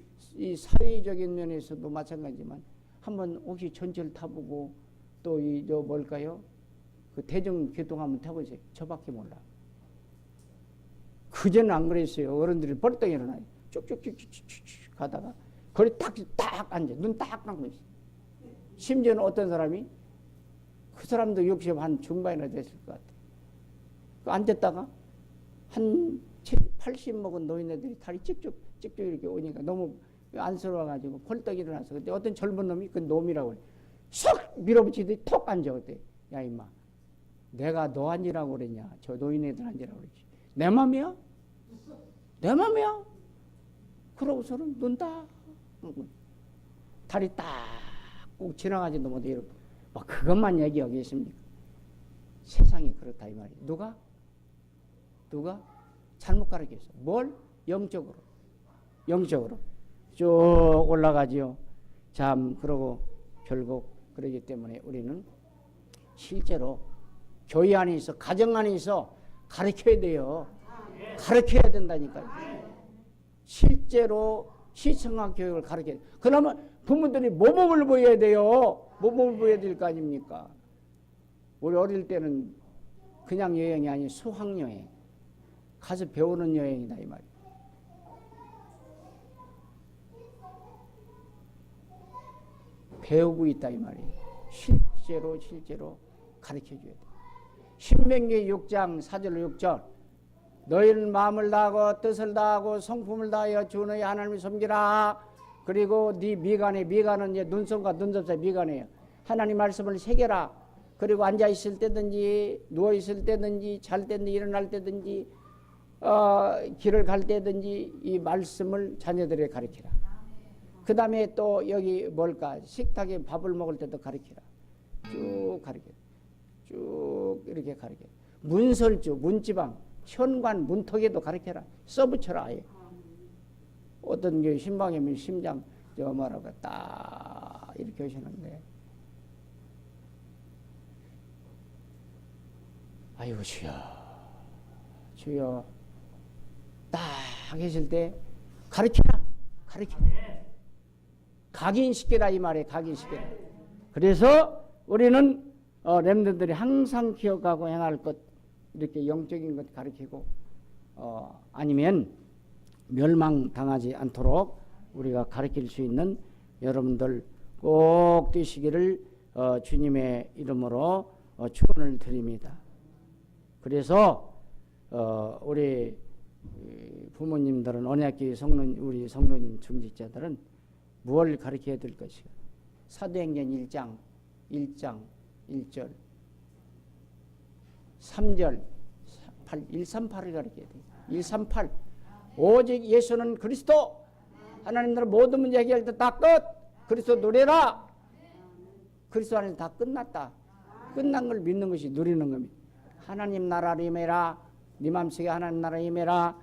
사회적인 면에서도 마찬가지지만 한번 혹시 전철 타보고 또 뭘까요? 그 대중교통 한번 타보세요. 저밖에 몰라. 그전은 안 그랬어요. 어른들이 벌떡 일어나요. 쭉쭉쭉쭉쭉 가다가 거기 딱 앉아. 눈 딱 감고 있어. 심지어는 어떤 사람이 그 사람도 60 한 중반이나 됐을 것 같아. 앉았다가 한 80 먹은 노인네들이 다리 찍쭉 이렇게 오니까 너무 안쓰러워가지고 벌떡 일어나서 그때 어떤 젊은 놈이 그 놈이라고 그래. 쏙 밀어붙이더니 톡 앉아. 그때 야 임마 내가 너 앉으라고 그랬냐. 저 노인네들 앉으라고 그랬지. 내 맘이야? 내 맘이야? 그러고서는 눈 딱 다리 딱 꼭 지나가지도 못해. 막 그것만 얘기하겠습니까? 세상이 그렇다 이 말이야. 누가 잘못 가르쳤어. 뭘? 영적으로 쭉 올라가지요. 참 그러고 결국 그러기 때문에 우리는 실제로 교회 안에서 가정 안에서 가르쳐야 돼요. 가르쳐야 된다니까요. 실제로 시청학 교육을 가르쳐야 돼요. 그러면 부모들이 모범을 보여야 돼요. 모범을 보여야 될 거 아닙니까? 우리 어릴 때는 그냥 여행이 아닌 수학여행 가서 배우는 여행이다 이 말이에요. 배우고 있다 이 말이에요. 실제로 가르쳐줘야 돼. 신명기 6장 4절 6절 너희는 마음을 다하고 뜻을 다하고 성품을 다하여 주 너희 하나님을 섬기라. 그리고 네 미간은 이제 눈썹과 눈썹 사이 미간이에요. 하나님 말씀을 새겨라. 그리고 앉아있을 때든지 누워있을 때든지 잘 때든지 일어날 때든지 길을 갈 때든지 이 말씀을 자녀들에게 가르치라. 그 다음에 또 여기 뭘까? 식탁에 밥을 먹을 때도 가르치라. 쭉 가르쳐. 쭉 이렇게 가르쳐. 문설주, 문지방, 현관, 문턱에도 가르쳐라. 써붙여라 아예. 어떤 게 신방이면 심장 뭐라고 딱 이렇게 하시는데 아이고 주여 주여 딱 했을 때 가르쳐라. 각인시켜라 이 말에 각인시켜라. 그래서 우리는 렘넌트들이 항상 기억하고 행할 것 이렇게 영적인 것 가르치고 아니면 멸망당하지 않도록 우리가 가르칠 수 있는 여러분들 꼭 되시기를 주님의 이름으로 축원을 드립니다. 그래서 우리 부모님들은 언약교회 우리 성도님 중직자들은 무엇을 가르쳐야 될 것이요? 사도행전 1장 1절 3절 138을 가르쳐야 돼요. 138 오직 예수는 그리스도 하나님들 모든 문제 해결할 때 다 끝. 그리스도 누려라. 그리스도 안에서 다 끝났다. 끝난 걸 믿는 것이 누리는 겁니다. 하나님 나라를 임해라. 네 맘속에 하나님 나라를 임해라.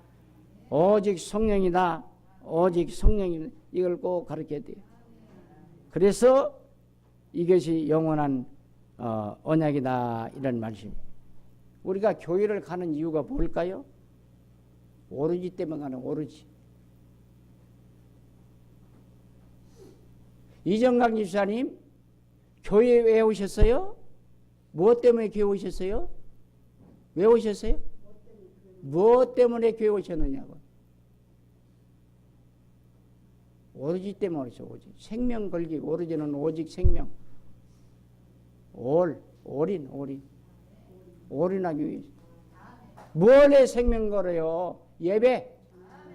오직 성령이다. 오직 성령입니다. 이걸 꼭 가르쳐야 돼요. 그래서 이것이 영원한 언약이다 이런 말씀입니다. 우리가 교회를 가는 이유가 뭘까요? 오로지 때문에 가는 오로지. 이정강 집사님 교회 왜 오셨어요? 무엇 때문에 교회 오셨어요? 왜 오셨어요? 무엇 때문에 교회 오셨느냐고. 오로지 때문에 오셨어요. 오직 생명 걸기. 오로지는 오직 생명. 올인하기 위해서. 무엇에 생명 걸어요? 예배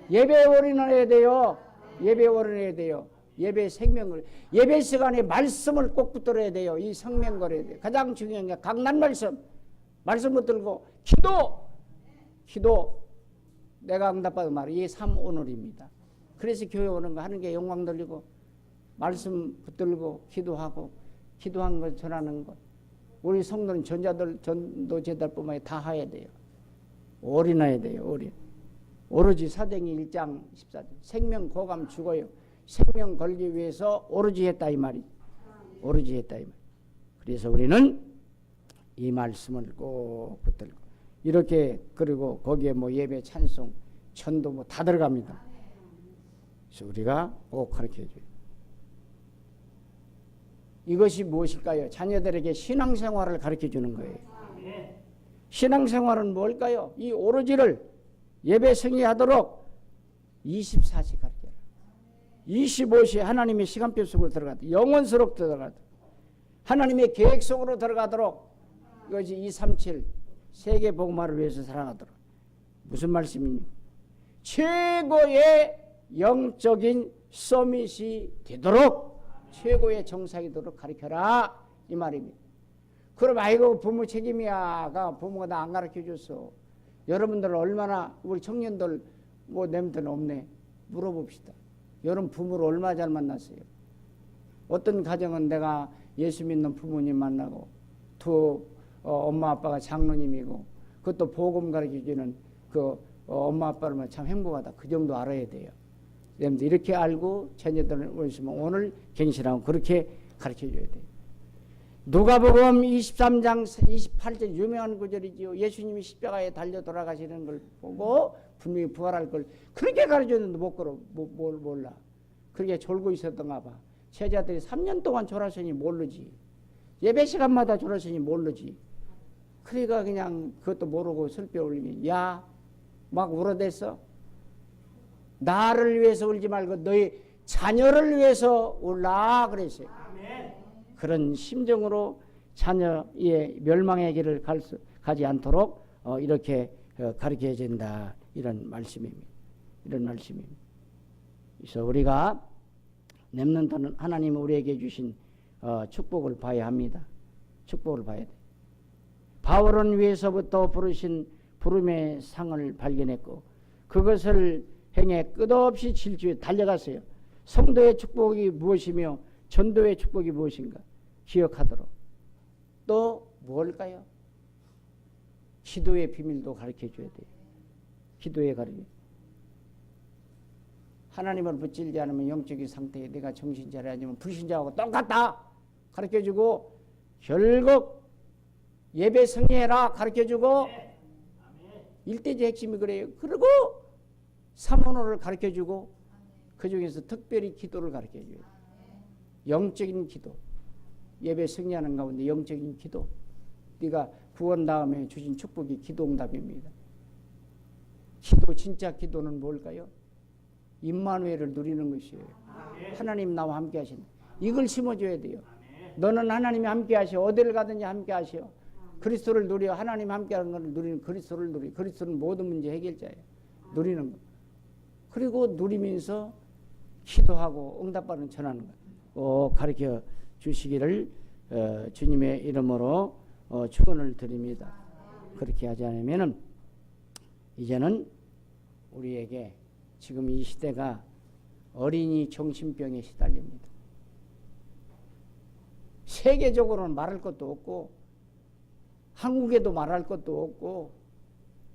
올인을 해야 돼요. 예배 올인해야 돼요. 예배 생명을. 예배 시간에 말씀을 꼭 붙들어야 돼요. 이 생명 걸어야 돼요. 가장 중요한 게 강단 말씀 붙들고 기도 내가 응답받은 말 이 3오늘입니다. 그래서 교회 오는 거 하는 게 영광 돌리고 말씀 붙들고 기도한 걸 전하는 것. 우리 성도는 전도제달뿐만 아니라 다 해야 돼요. 올인해야 돼요. 오로지 사도행전 1장 14절 생명 고감 죽어요. 생명 걸기 위해서 오로지 했다 이 말이. 오로지 했다 이 말. 그래서 우리는 이 말씀을 꼭 붙들고 이렇게 그리고 거기에 뭐 예배 찬송 전도 뭐 다 들어갑니다. 그래서 우리가 꼭 가르쳐줘요. 이것이 무엇일까요? 자녀들에게 신앙생활을 가르쳐주는 거예요. 신앙생활은 뭘까요? 이 오로지를 예배 승리하도록 24시 가르쳐라. 25시 하나님의 시간표 속으로 들어가도록 영원 속으로 들어가도록 하나님의 계획 속으로 들어가도록 이것이 237 세계 복음화를 위해서 살아가도록. 무슨 말씀이니? 최고의 영적인 서밋이 되도록 최고의 정상이 되도록 가르쳐라 이 말입니다. 그럼 아이고 부모 책임이야가 부모가 나 안 가르쳐줬어. 여러분들 얼마나 우리 청년들 뭐 냄새는 없네. 물어봅시다. 여러분 부모를 얼마나 잘 만났어요? 어떤 가정은 내가 예수 믿는 부모님 만나고 또 엄마 아빠가 장로님이고 그것도 복음 가르쳐주는 그 엄마 아빠를 참 행복하다. 그 정도 알아야 돼요. 이렇게 알고 자녀들을 오시면 오늘 갱신하고 그렇게 가르쳐줘야 돼요. 누가복음 23장 28절 유명한 구절이지요. 예수님이 십자가에 달려 돌아가시는 걸 보고 분명히 부활할 걸 그렇게 가르쳐줬는데 몰라. 그렇게 졸고 있었던가 봐. 제자들이 3년 동안 졸았으니 모르지. 예배 시간마다 졸았으니 모르지. 그러니까 그냥 그것도 모르고 슬퍼 울리면 야 막 울어댔어. 나를 위해서 울지 말고 너희 자녀를 위해서 울라 그랬어요. 그런 심정으로 자녀의 멸망의 길을 가지 않도록 이렇게 가르쳐야 된다. 이런 말씀입니다. 그래서 우리가 렘넌트는 하나님 우리에게 주신 축복을 봐야 합니다. 축복을 봐야 돼. 바울은 위에서부터 부르신 부름의 상을 발견했고 그것을 행해 끝없이 질주에 달려갔어요. 성도의 축복이 무엇이며 전도의 축복이 무엇인가 기억하도록. 또 뭘까요? 기도의 비밀도 가르쳐줘야 돼요. 기도의 가르쳐. 하나님을 붙들지 않으면 영적인 상태에 내가 정신차려 아니면 불신자하고 똑같다 가르쳐주고 결국 예배 승리해라 가르쳐주고 일대지 핵심이 그래요. 그리고 삼원오를 가르쳐주고 그 중에서 특별히 기도를 가르쳐줘요. 영적인 기도. 예배 승리하는 가운데 영적인 기도. 네가 구원 다음에 주신 축복이 기도응답입니다. 기도, 진짜 기도는 뭘까요? 임마누엘을 누리는 것이에요. 하나님 나와 함께 하신다. 이걸 심어줘야 돼요. 너는 하나님이 함께 하시오. 어디를 가든지 함께 하시오. 그리스도를 누려. 하나님 함께하는 것을 누리는 그리스도를 누리. 그리스도는 모든 문제 해결자예요. 누리는 것. 그리고 누리면서 기도하고 응답받는 전하는 것. 꼭 가르쳐 주시기를 주님의 이름으로 축원을 드립니다. 그렇게 하지 않으면은 이제는 우리에게 지금 이 시대가 어린이 정신병에 시달립니다. 세계적으로는 말할 것도 없고 한국에도 말할 것도 없고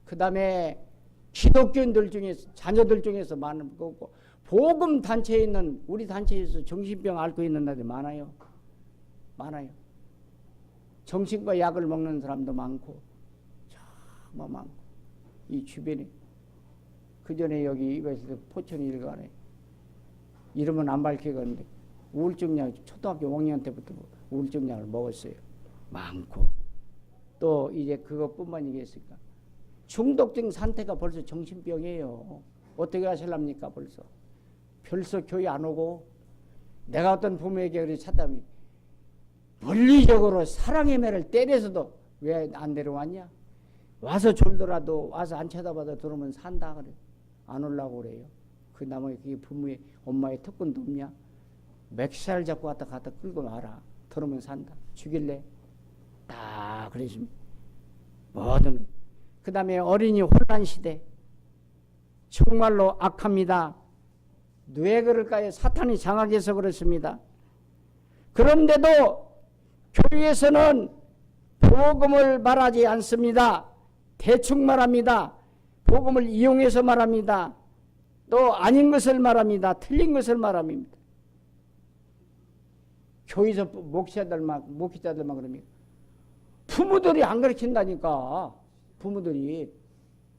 그 다음에 기독교인들 중에서 자녀들 중에서 많은 거 없고 복음 단체에 있는 우리 단체에서 정신병 앓고 있는 사람들이 많아요. 많아요. 정신과 약을 먹는 사람도 많고 정말 많고 이 주변에 그 전에 여기 이것에서 포천 일간에 이름은 안 밝히겠는데 우울증약 초등학교 5학년 때부터 우울증약을 먹었어요. 많고 또 이제 그것뿐만이겠습니까? 중독적 상태가 벌써 정신병이에요. 어떻게 하실랍니까? 벌써 교회 안 오고 내가 어떤 부모에게 그렇게 찾다니 물리적으로 사랑의 매를 때려서도 왜 안 데려왔냐? 와서 졸더라도 와서 안 쳐다봐도 들어오면 산다 그래. 안 오려고 그래요. 그 나머지 그게 부모의 엄마의 특권도 없냐? 맥살 잡고 갖다 끌고 와라. 들어오면 산다. 죽일래? 다 그랬습니다. 뭐든. 그 다음에 어린이 혼란 시대. 정말로 악합니다. 왜 그럴까요? 사탄이 장악해서 그렇습니다. 그런데도 교회에서는 복음을 말하지 않습니다. 대충 말합니다. 복음을 이용해서 말합니다. 또 아닌 것을 말합니다. 틀린 것을 말합니다. 교회에서 목회자들만 그럽니다. 부모들이 안 가르친다니까. 부모들이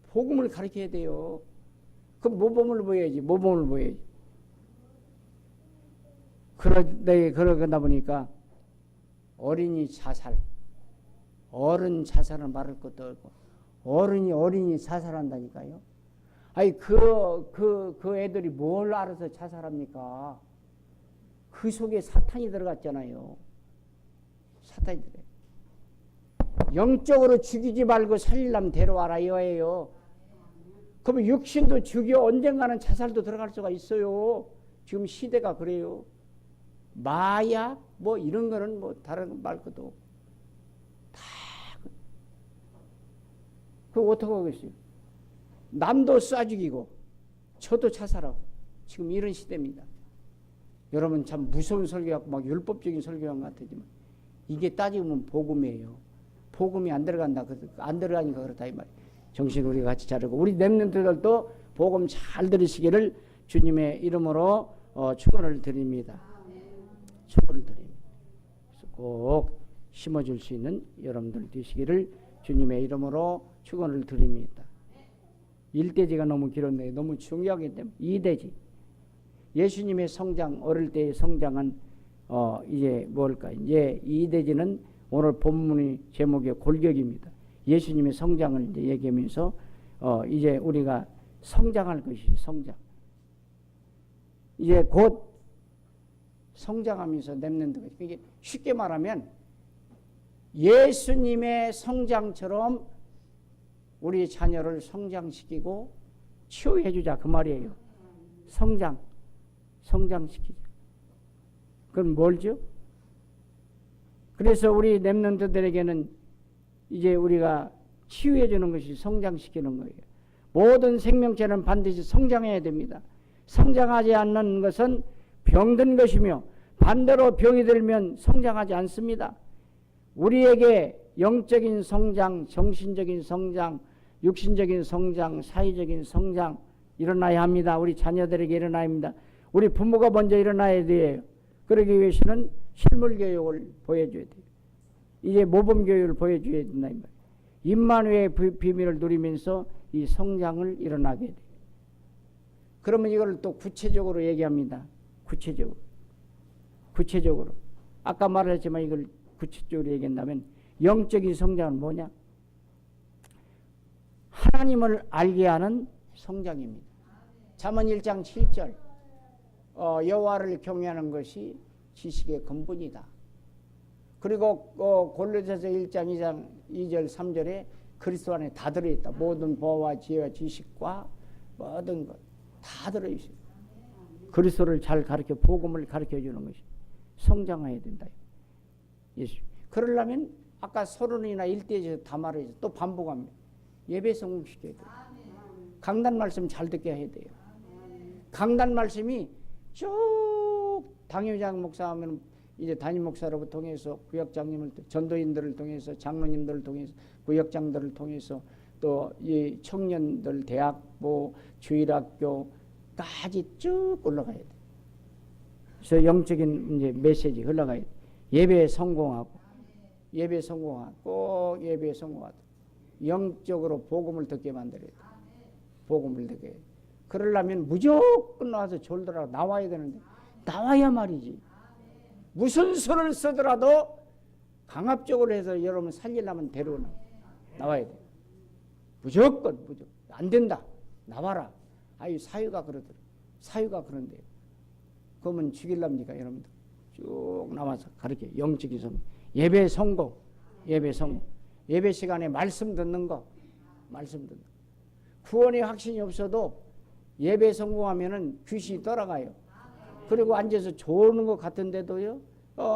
복음을 가르쳐야 돼요. 그럼 모범을 보여야지. 모범을 보여야지. 그러다 보니까 어린이 자살, 어른 자살을 말할 것도 없고 어린이 자살한다니까요. 아니 그 애들이 뭘 알아서 자살합니까? 그 속에 사탄이 들어갔잖아요. 사탄이 들어요. 영적으로 죽이지 말고 살리려면 데려와라 이거예요. 그러면 육신도 죽여 언젠가는 자살도 들어갈 수가 있어요. 지금 시대가 그래요. 마약 뭐 이런 거는 뭐 다른 말 것도 없고 다 그거 어떻게 하겠어요? 남도 쏴 죽이고 저도 자살하고 지금 이런 시대입니다. 여러분 참 무서운 설교하고 막 율법적인 설교한 것 같지만 이게 따지면 복음이에요. 복음이 안 들어간다. 안 들어가니까 그렇다 이 말이에요. 정신 우리 같이 차리고 우리 렘넌트들도 복음 잘 들으시기를 주님의 이름으로 축원을 드립니다. 축원을 드립니다. 그래서 꼭 심어줄 수 있는 여러분들 되시기를 주님의 이름으로 축원을 드립니다. 1대지가 너무 길었네요. 너무 중요하기 때문에 2대지. 예수님의 성장, 어릴 때의 성장은 이제 뭘까? 이제 2대지는 오늘 본문의 제목의 골격입니다. 예수님의 성장을 이제 얘기하면서 이제 우리가 성장할 것이죠. 성장. 이제 곧 성장하면서 렘넌트가 이게 쉽게 말하면 예수님의 성장처럼 우리 자녀를 성장시키고 치유해 주자 그 말이에요. 성장시키자. 그럼 뭘죠? 그래서 우리 렘넌트들에게는 이제 우리가 치유해 주는 것이 성장시키는 거예요. 모든 생명체는 반드시 성장해야 됩니다. 성장하지 않는 것은 병든 것이며 반대로 병이 들면 성장하지 않습니다. 우리에게 영적인 성장, 정신적인 성장, 육신적인 성장, 사회적인 성장 일어나야 합니다. 우리 자녀들에게 일어나야 합니다. 우리 부모가 먼저 일어나야 돼요. 그러기 위해서는 실물 교육을 보여줘야 돼요. 이제 모범 교육을 보여줘야 된다. 임마누엘의 비밀을 누리면서 이 성장을 일어나게 돼. 그러면 이걸 또 구체적으로 얘기합니다. 구체적으로. 아까 말했지만 이걸 구체적으로 얘기한다면 영적인 성장은 뭐냐? 하나님을 알게 하는 성장입니다. 잠언 1장 7절 여호와를 경외하는 것이 지식의 근본이다. 그리고 골로새서 1장 2절 3절에 그리스도 안에 다 들어있다. 모든 보화와 지혜와 지식과 모든 것 다 들어있어요. 그리스도를 잘 가르쳐 복음을 가르쳐 주는 것이 성장해야 된다. 예수. 그러려면 아까 서론이나 일대에서 다 말해서 또 반복합니다. 예배 성공시켜야 돼요. 강단 말씀 잘 듣게 해야 돼요. 강단 말씀이 쭉 당회장 목사하면 이제 담임 목사로부터 통해서 구역장님을 전도인들을 통해서 장로님들을 통해서 구역장들을 통해서 또 이 청년들 대학부 주일학교까지 쭉 올라가야 돼. 그래서 영적인 이제 메시지 흘러가야 돼. 예배에 성공하고 꼭 예배에 성공하고 영적으로 복음을 듣게 만들어야 돼. 복음을 듣게. 그러려면 무조건 나와서 졸더라도 나와야 되는데 나와야 말이지. 무슨 수를 쓰더라도 강압적으로 해서 여러분 살리려면 데려오나 나와야 돼. 무조건 안 된다. 나와라. 아유 사유가 그러더라. 사유가 그런데요. 그러면 죽일랍니까 여러분들? 쭉 나와서 가르쳐. 영적인 성공. 예배 성공. 예배 시간에 말씀 듣는 거. 구원의 확신이 없어도 예배 성공하면은 귀신이 떠나가요. 그리고 앉아서 조는 것 같은데도요.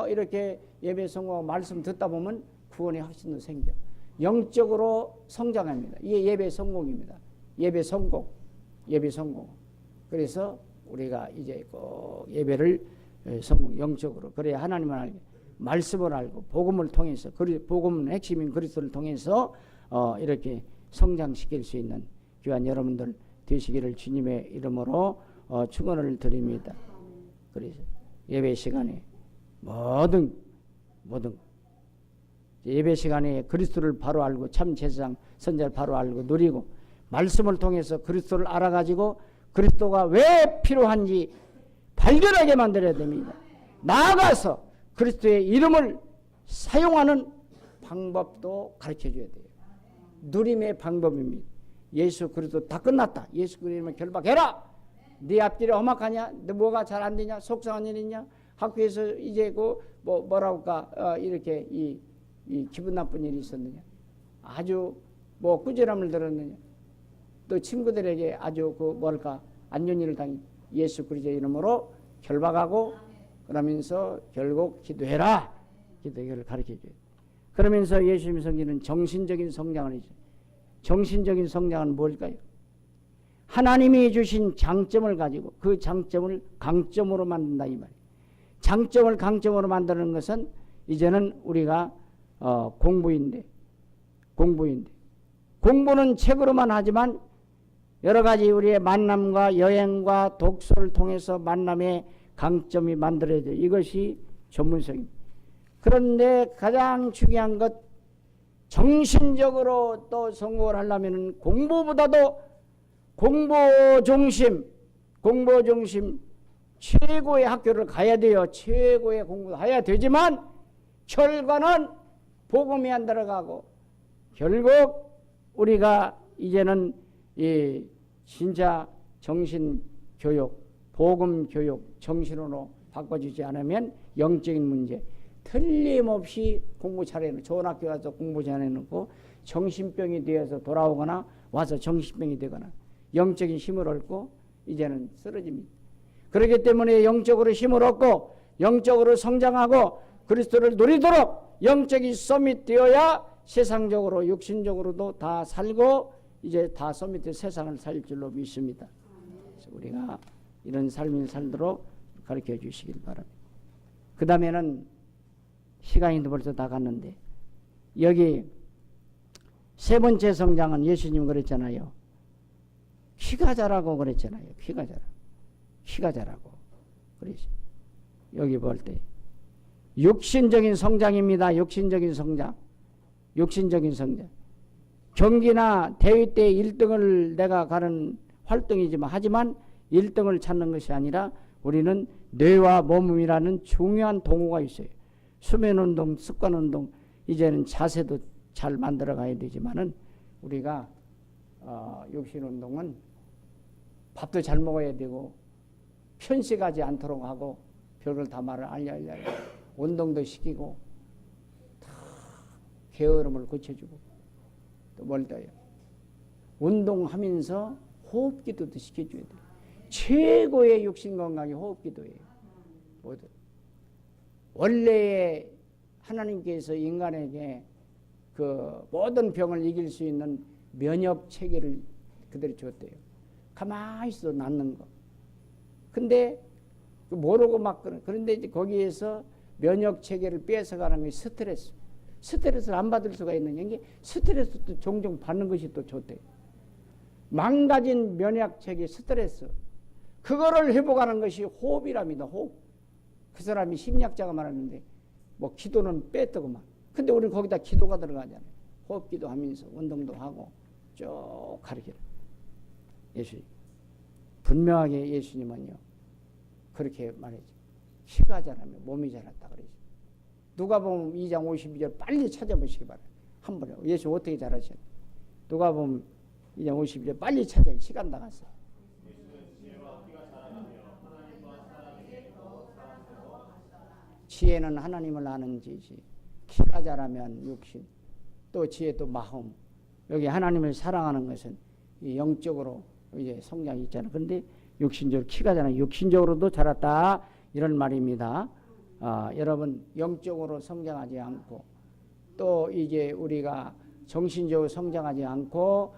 이렇게 예배 성공하고 말씀 듣다 보면 구원의 확신도 생겨. 영적으로 성장합니다. 이게 예배 성공입니다. 예배 성공. 그래서 우리가 이제 꼭 예배를 성공 영적으로 그래야 하나님을 알게 말씀을 알고 복음을 통해서 복음은 핵심인 그리스도를 통해서 이렇게 성장시킬 수 있는 귀한 여러분들 되시기를 주님의 이름으로 축원을 드립니다. 그래서 예배 시간에 모든 예배 시간에 그리스도를 바로 알고 참 제사장 선자를 바로 알고 누리고 말씀을 통해서 그리스도를 알아가지고 그리스도가 왜 필요한지 발견하게 만들어야 됩니다. 나아가서 그리스도의 이름을 사용하는 방법도 가르쳐줘야 돼요. 누림의 방법입니다. 예수 그리스도 다 끝났다. 예수 그리스도 이름을 결박해라. 네 앞길이 험악하냐? 너 뭐가 잘 안 되냐? 속상한 일 있냐? 학교에서 이제 뭐라고 할까? 이렇게 이 기분 나쁜 일이 있었느냐? 아주 꾸지람을 들었느냐? 또 친구들에게 아주 뭐랄까? 안 좋은 일을 당해 예수 그리스도의 이름으로 결박하고 그러면서 결국 기도해라. 기도를 가르쳐줘요. 그러면서 예수님이 섬기는 정신적인 성장을 해줘요. 정신적인 성장은 뭘까요? 하나님이 주신 장점을 가지고 그 장점을 강점으로 만든다 이 말이에요. 장점을 강점으로 만드는 것은 이제는 우리가 공부인데 공부는 책으로만 하지만 여러 가지 우리의 만남과 여행과 독서를 통해서 만남의 강점이 만들어져요. 이것이 전문성입니다. 그런데 가장 중요한 것 정신적으로 또 성공을 하려면 공부보다도 공부 중심 최고의 학교를 가야 돼요. 최고의 공부를 해야 되지만 결과는 복음이 안 들어가고 결국 우리가 이제는 이 진짜 정신교육, 복음교육 정신으로 바꿔주지 않으면 영적인 문제 틀림없이 공부 잘해놓고 좋은 학교 가서 공부 잘해놓고 정신병이 되어서 돌아오거나 와서 정신병이 되거나 영적인 힘을 얻고 이제는 쓰러집니다. 그렇기 때문에 영적으로 힘을 얻고 영적으로 성장하고 그리스도를 누리도록 영적인 서밋 되어야 세상적으로 육신적으로도 다 살고 이제 다 서밋 세상을 살 줄로 믿습니다. 그래서 우리가 이런 삶을 살도록 가르쳐 주시길 바랍니다. 그 다음에는 시간이 벌써 다 갔는데 여기 세 번째 성장은 예수님 그랬잖아요. 키가 자라고 그랬잖아요. 키가 자라고. 그래서 여기 볼 때 육신적인 성장입니다. 육신적인 성장. 경기나 대회 때 1등을 내가 가는 활동이지만 하지만 1등을 찾는 것이 아니라 우리는 뇌와 몸이라는 중요한 동호가 있어요. 수면운동, 습관운동, 이제는 자세도 잘 만들어 가야 되지만은 우리가 육신운동은 밥도 잘 먹어야 되고 편식하지 않도록 하고 별걸 다 말을 알려야 운동도 시키고 다 게으름을 고쳐주고 또 뭘 더요. 운동하면서 호흡기도도 시켜줘야 돼요. 최고의 육신 건강이 호흡기도예요. 모두. 원래의 하나님께서 인간에게 그 모든 병을 이길 수 있는 면역 체계를 그대로 줬대요. 가만히 있어도 낫는 거. 근데 모르고 막 그런데 이제 거기에서 면역 체계를 뺏어가는 게 스트레스. 스트레스를 안 받을 수가 있느냐. 이게 스트레스도 종종 받는 것이 또 좋대요. 망가진 면역 체계 스트레스. 그거를 회복하는 것이 호흡이랍니다. 호흡. 그 사람이 심리학자가 말하는데 뭐 기도는 뺐더구만. 근데 우리는 거기다 기도가 들어가잖아요. 호흡기도 하면서 운동도 하고 쭉 가르쳐요. 예수님. 분명하게 예수님은요. 그렇게 말했죠. 키가 자라면 몸이 자랐다 그러죠. 누가복음 2장 52절 빨리 찾아보시기 바라요. 한 번에. 예수 어떻게 자라셨나. 누가복음 2장 52절 빨리 찾아요. 시간 나갔어요. 지혜는 하나님을 아는 지지. 키가 자라면 육신. 또 지혜 또 마음. 여기 하나님을 사랑하는 것은 영적으로 이제 성장이 있잖아요. 그런데 육신적으로 키가 자라면 육신적으로도 자랐다. 이런 말입니다. 여러분 영적으로 성장하지 않고 또 이제 우리가 정신적으로 성장하지 않고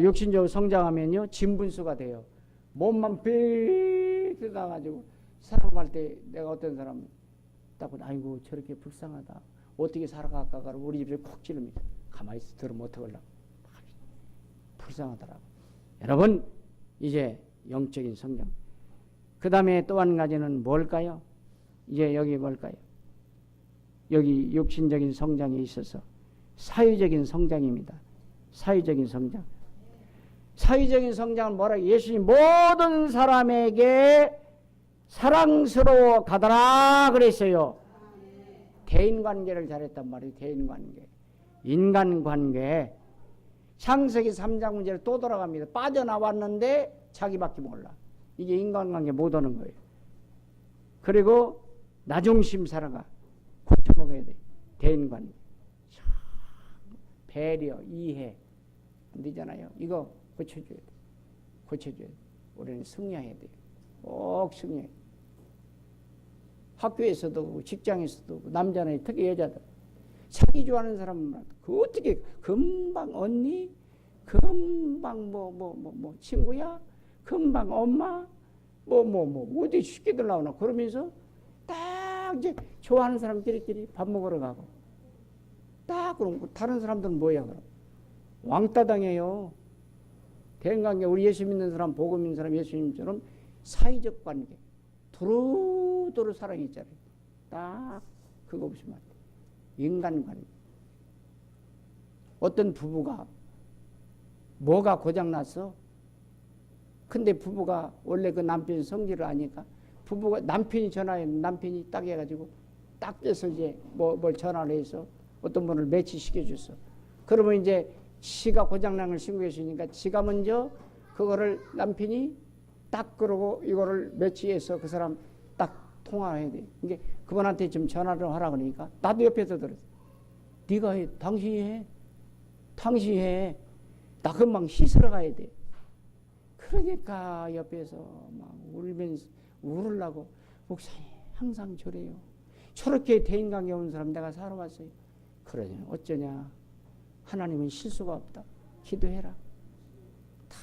육신적으로 성장하면요 진분수가 돼요. 몸만 빽 나가지고 사람할 때 내가 어떤 사람 딱 아이고 저렇게 불쌍하다. 어떻게 살아갈까? 그러고 우리 집에 콕 찌릅니다. 가만히 있어 들으면 어떡하려고. 불쌍하더라고. 여러분 이제 영적인 성장. 그 다음에 또 한 가지는 뭘까요? 이제 여기 뭘까요? 여기 육신적인 성장에 있어서 사회적인 성장입니다. 사회적인 성장. 사회적인 성장은 뭐라? 예수님 모든 사람에게 사랑스러워 가더라 그랬어요. 대인관계를 잘했단 말이에요. 대인관계. 인간관계. 창세기 3장 문제를 또 돌아갑니다. 빠져나왔는데 자기밖에 몰라. 이게 인간관계 못 오는 거예요. 그리고 나중심 살아가. 고쳐먹어야 돼. 대인관계. 배려, 이해. 안 되잖아요. 이거 고쳐줘야 돼. 고쳐줘야 돼. 우리는 승려해야 돼요. 꼭 승려해. 학교에서도 그렇고 직장에서도 그렇고 남자나 특히 여자들 자기 좋아하는 사람은 그 어떻게 금방 언니, 금방 뭐 친구야, 금방 엄마, 뭐 어디 쉽게들 나오나 그러면서 딱 이제 좋아하는 사람끼리 밥 먹으러 가고 딱 그럼 다른 사람들은 뭐야 그럼 왕따 당해요. 대인관계 우리 예수 믿는 사람, 복음 있는 사람, 예수님처럼 사회적 관계 두루두루 사랑이 있잖아요. 딱 그거 없으면 안 돼. 인간관계. 어떤 부부가 뭐가 고장났어? 근데 부부가 원래 그 남편 성질을 아니까 부부가 남편이 전화해 남편이 딱 해가지고 딱 돼서 이제 뭘 전화를 해서 어떤 분을 매치시켜줬어. 그러면 이제 지가 고장난 걸 신고했으니까 지가 먼저 그거를 남편이 딱 그러고 이거를 매치해서 그 사람 딱 통화해야 돼. 이게 그분한테 좀 전화를 하라 그러니까 나도 옆에서 들었어. 네가 해. 당신이 해. 당신이 해. 나 금방 씻으러 가야 돼. 그러니까 옆에서 막 울면서 울으려고 목사님 항상 저래요. 저렇게 대인관계 온 사람 내가 살아왔어요. 그러냐 어쩌냐. 하나님은 실수가 없다. 기도해라. 다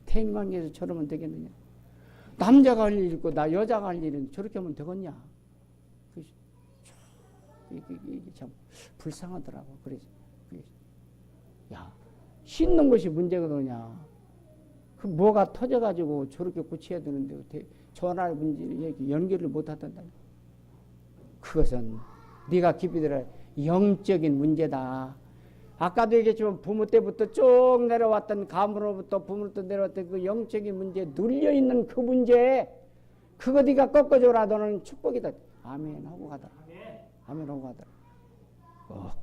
대인관계에서 저러면 되겠느냐. 남자가 할 일 있고 나 여자가 할 일은 저렇게 하면 되겠냐. 이게 참 불쌍하더라고. 그래서 야 씻는 것이 문제거든요. 그 뭐가 터져가지고 저렇게 고쳐야 되는데 전화 문제 연결을 못하던다. 그것은 네가 깊이 들어 영적인 문제다. 아까도 얘기했지만 부모 때부터 쭉 내려왔던 가문으로부터 부모로부터 내려왔던 그 영적인 문제에 눌려있는 그 문제에 그거 네가 꺾어줘라. 너는 축복이다. 아멘 하고 가더라. 아멘 하고 가더라.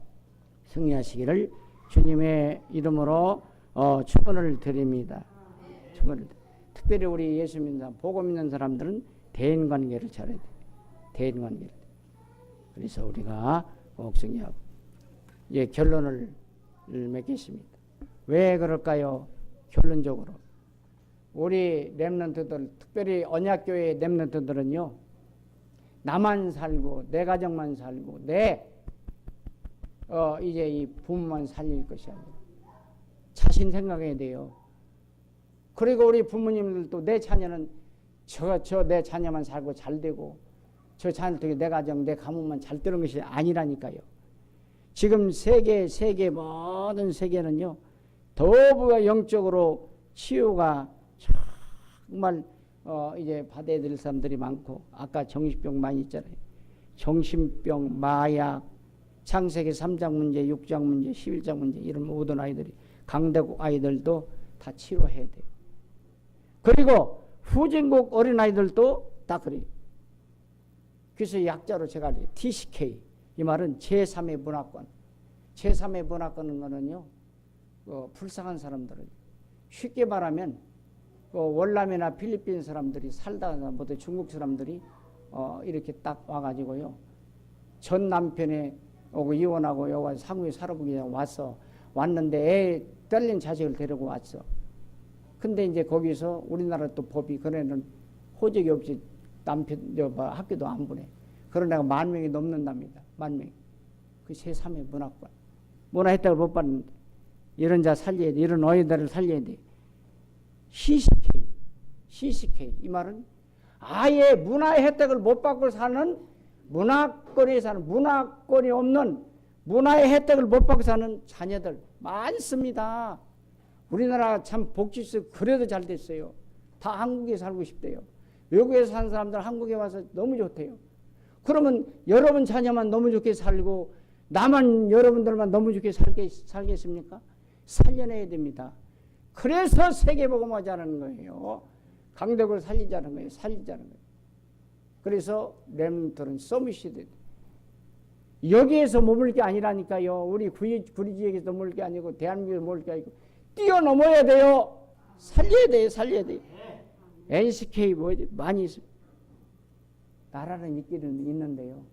승리하시기를 주님의 이름으로 축원을 드립니다. 축원을. 특별히 우리 예수 믿는 사람, 복음 믿는 사람들은 대인관계를 잘해야 돼. 대인관계를. 그래서 우리가 꼭 승리하고 이제 결론을 맺겠습니다. 왜 그럴까요? 결론적으로 우리 렘넌트들, 특별히 언약교회 렘넌트들은요, 나만 살고 내 가정만 살고 내 이제 이 부모만 살릴 것이 아니라 자신 생각해야 돼요. 그리고 우리 부모님들도 내 자녀는 저 내 자녀만 살고 잘 되고 저 자녀 되게 내 가정 내 가문만 잘 되는 것이 아니라니까요. 지금 세계 모든 세계는요, 더부가 영적으로 치유가 정말 이제 받아야 될 사람들이 많고, 아까 정신병 많이 있잖아요. 정신병, 마약, 창세기 3장 문제, 6장 문제, 11장 문제, 이런 모든 아이들이, 강대국 아이들도 다 치료해야 돼요. 그리고 후진국 어린아이들도 다 그래요. 그래서 약자로 제가 알려요. TCK. 이 말은 제3의 문화권. 제3의 문화권은 거는요, 불쌍한 사람들은 쉽게 말하면 월남이나 필리핀 사람들이 살다가 모두 중국 사람들이 이렇게 딱 와가지고요, 전 남편에 오고 이혼하고 여기 상우에 살아보기 왔는데 애 딸린 자식을 데리고 왔어. 근데 이제 거기서 우리나라 또 법이 그네는 호적이 없이 남편 학교도 안 보내. 그런 애가 10,000명이 넘는답니다. 10,000명. 그 제3의 문화권. 문화 혜택을 못 받는데 이런 자 살려야 돼. 이런 어린이들을 살려야 돼. CCK. 이 말은 아예 문화의 혜택을 못 받고 사는, 문화권에 사는, 문화권이 없는, 문화의 혜택을 못 받고 사는 자녀들 많습니다. 우리나라 참 복지수 그래도 잘 됐어요. 다 한국에 살고 싶대요. 외국에 사는 사람들 한국에 와서 너무 좋대요. 그러면 여러분 자녀만 너무 좋게 살고 나만, 여러분들만 너무 좋게 살겠습니까? 살려내야 됩니다. 그래서 세계복음화하자는 거예요. 강대국을 살리자는 거예요. 살리자는 거예요. 그래서 렘넌트는 서밋이 여기에서 머물 게 아니라니까요. 우리 구리 지역에서 머물 게 아니고 대한민국에서 머물 게 아니고 뛰어넘어야 돼요. 살려야 돼요. 살려야 돼요. NCK 뭐지? 많이 있습니다. 나라는 있기는 있는데요,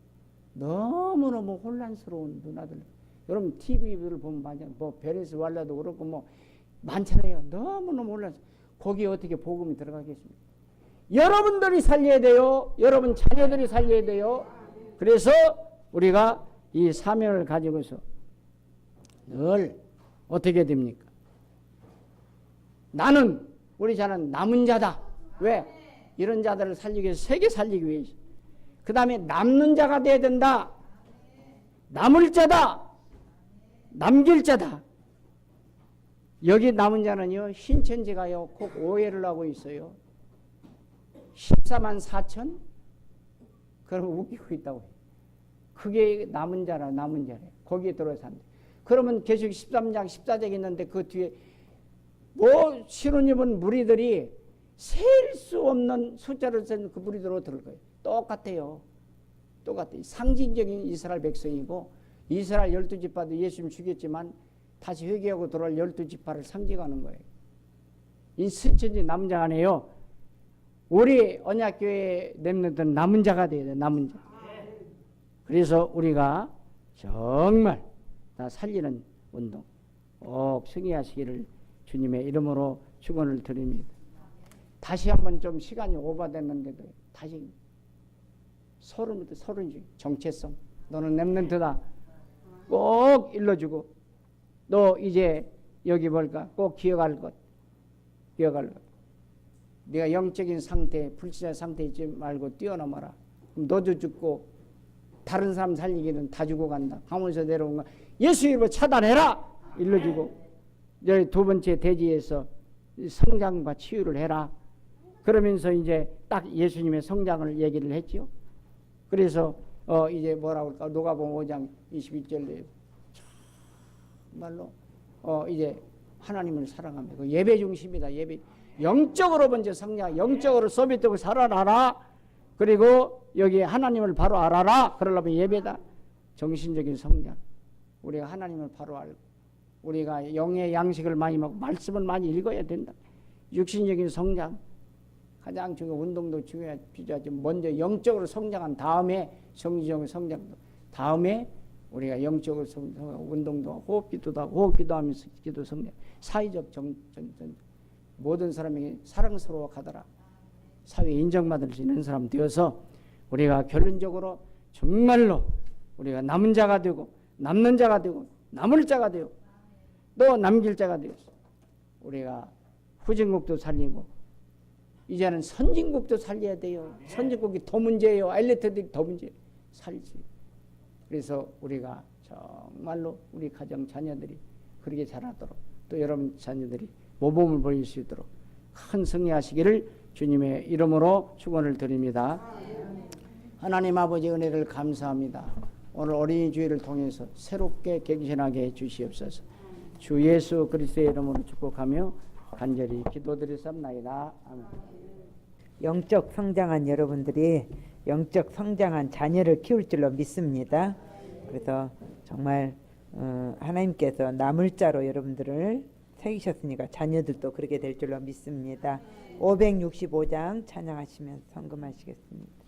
너무너무 혼란스러운 누나들. 여러분 TV를 보면 많이, 뭐 베네스 왈라도 그렇고 뭐 많잖아요. 너무너무 혼란스러워. 거기에 어떻게 복음이 들어가겠습니까? 여러분들이 살려야 돼요. 여러분 자녀들이 살려야 돼요. 그래서 우리가 이 사명을 가지고서 늘 어떻게 됩니까? 나는, 우리 자는 남은 자다. 왜? 이런 자들을 살리기 위해서, 세계 살리기 위해서. 그 다음에 남는 자가 돼야 된다. 남을 자다. 남길 자다. 여기 남은 자는요, 신천지가요 꼭 오해를 하고 있어요. 14만 4천? 그러면 웃기고 있다고 해요. 그게 남은 자라, 남은 자래. 거기에 들어서 한대. 그러면 계속 13장 14장 있는데 그 뒤에 뭐 신혼입은 무리들이 셀 수 없는 숫자를 쓴 그 무리들로 들을 거예요. 똑같아요. 똑같아요. 상징적인 이스라엘 백성이고, 이스라엘 12지파도 예수님 죽였지만 다시 회개하고 돌아올 12지파를 상징하는 거예요. 이 신천지 남은 자가 아니에요. 우리 언약교회 렘넌트는 남은 자가 돼야 돼요. 남은 자. 그래서 우리가 정말 다 살리는 운동 꼭 승리하시기를 주님의 이름으로 축원을 드립니다. 다시 한번 좀 시간이 오버됐는데도 다시 서른부터 서른이 정체성. 너는 렘넌트다. 꼭 일러주고, 너 이제 여기 뭘까? 꼭 기억할 것. 네가 영적인 상태, 불신의 상태 있지 말고 뛰어넘어라. 그럼 너도 죽고 다른 사람 살리기는 다 죽어간다. 하면서 내려온 거 예수 이름으로 차단해라. 일러주고, 이제 두 번째 대지에서 성장과 치유를 해라. 그러면서 이제 딱 예수님의 성장을 얘기를 했죠. 그래서 이제 뭐라고 할까? 누가복음 5장 21절에 정말로 이제 하나님을 사랑하며 그 예배 중심이다. 예배 영적으로 먼저 성장, 영적으로 소비되고 살아나라. 그리고 여기 하나님을 바로 알아라. 그러려면 예배다. 정신적인 성장. 우리가 하나님을 바로 알고 우리가 영의 양식을 많이 먹고 말씀을 많이 읽어야 된다. 육신적인 성장 가장 중요한 운동도 필요하지만 먼저 영적으로 성장한 다음에 성지적인 성장도 다음에 우리가 영적으로 운동도 호흡기도도 하고 호흡기도 하면서 기도 성장 사회적 모든 사람에게 사랑스러워 가더라. 사회에 인정받을 수 있는 사람 되어서 우리가 결론적으로 정말로 우리가 남은 자가 되고 남는 자가 되고 남을 자가 되고 또 남길 자가 되었어. 우리가 후진국도 살리고 이제는 선진국도 살려야 돼요. 선진국이 더 문제예요. 엘리트들이 더 문제예요. 살지. 그래서 우리가 정말로 우리 가정 자녀들이 그렇게 자라도록 또 여러분 자녀들이 모범을 보일 수 있도록 큰 승리하시기를 주님의 이름으로 축원을 드립니다. 하나님 아버지 은혜를 감사합니다. 오늘 어린이 주일을 통해서 새롭게 갱신하게 해 주시옵소서. 주 예수 그리스도의 이름으로 축복하며 간절히 기도드리옵나이다. 아멘. 영적 성장한 여러분들이 영적 성장한 자녀를 키울 줄로 믿습니다. 그래서 정말 하나님께서 남을 자로 여러분들을 새기셨으니까 자녀들도 그렇게 될 줄로 믿습니다. 565장 찬양하시면서 성금하시겠습니다.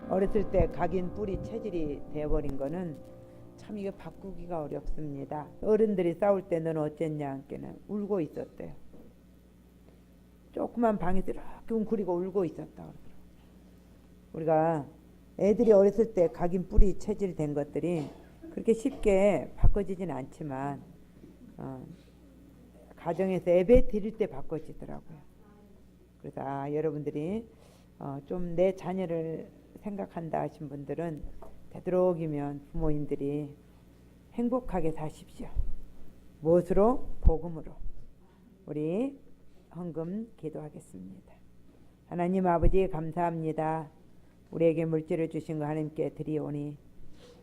어렸을 때 각인 뿌리 체질이 되어버린 거는 참 이거 바꾸기가 어렵습니다. 어른들이 싸울 때 너는 어쨌냐 함께는 울고 있었대요. 조그만 방에서 이렇게 웅크리고 울고 있었다 그러더라고요. 우리가 애들이 어렸을 때 각인 뿌리 체질 된 것들이 그렇게 쉽게 바꿔지진 않지만 가정에서 예배 드릴 때 바꿔지더라고요. 그래서 여러분들이 좀 내 자녀를 생각한다 하신 분들은 되도록이면 부모님들이 행복하게 사십시오. 무엇으로? 복음으로. 우리 헌금 기도하겠습니다. 하나님 아버지 감사합니다. 우리에게 물질을 주신 거 하나님께 드리오니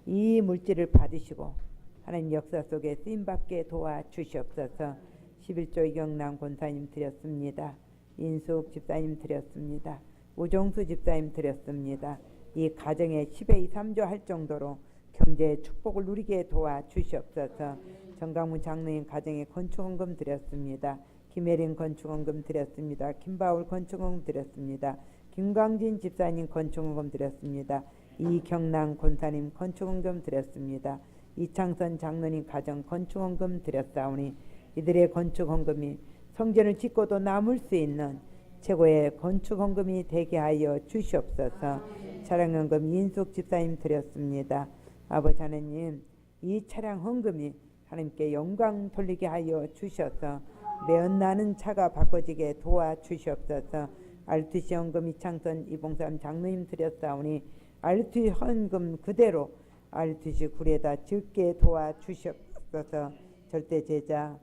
이 물질을 받으시고 하나님 역사 속에 쓰임받게 도와주시옵소서. 11조 이경남 권사님 드렸습니다. 인숙 집사님 드렸습니다. 우종수 집사님 드렸습니다. 이 가정에 10의 3조 할 정도로 경제의 축복을 누리게 도와주시옵소서. 정강문 장로님 가정에 건축원금 드렸습니다. 김혜린 건축원금 드렸습니다. 김바울 건축원금 드렸습니다. 김광진 집사님 건축원금 드렸습니다. 이경남 권사님 건축원금 드렸습니다. 이창선 장로님 가정 건축원금 드렸사오니 이들의 건축원금이 성전을 짓고도 남을 수 있는 최고의 건축헌금이 되게 하여 주시옵소서. 차량헌금 인숙 집사님 드렸습니다. 아버지 하나님 이 차량헌금이 하나님께 영광 돌리게 하여 주셔서 매연나는 차가 바꿔지게 도와주시옵소서. RTC 헌금 이창선 이봉삼 장로님 드렸사오니 RTC 헌금 그대로 RTC 굴에다 적게 도와주시옵소서. 절대 제자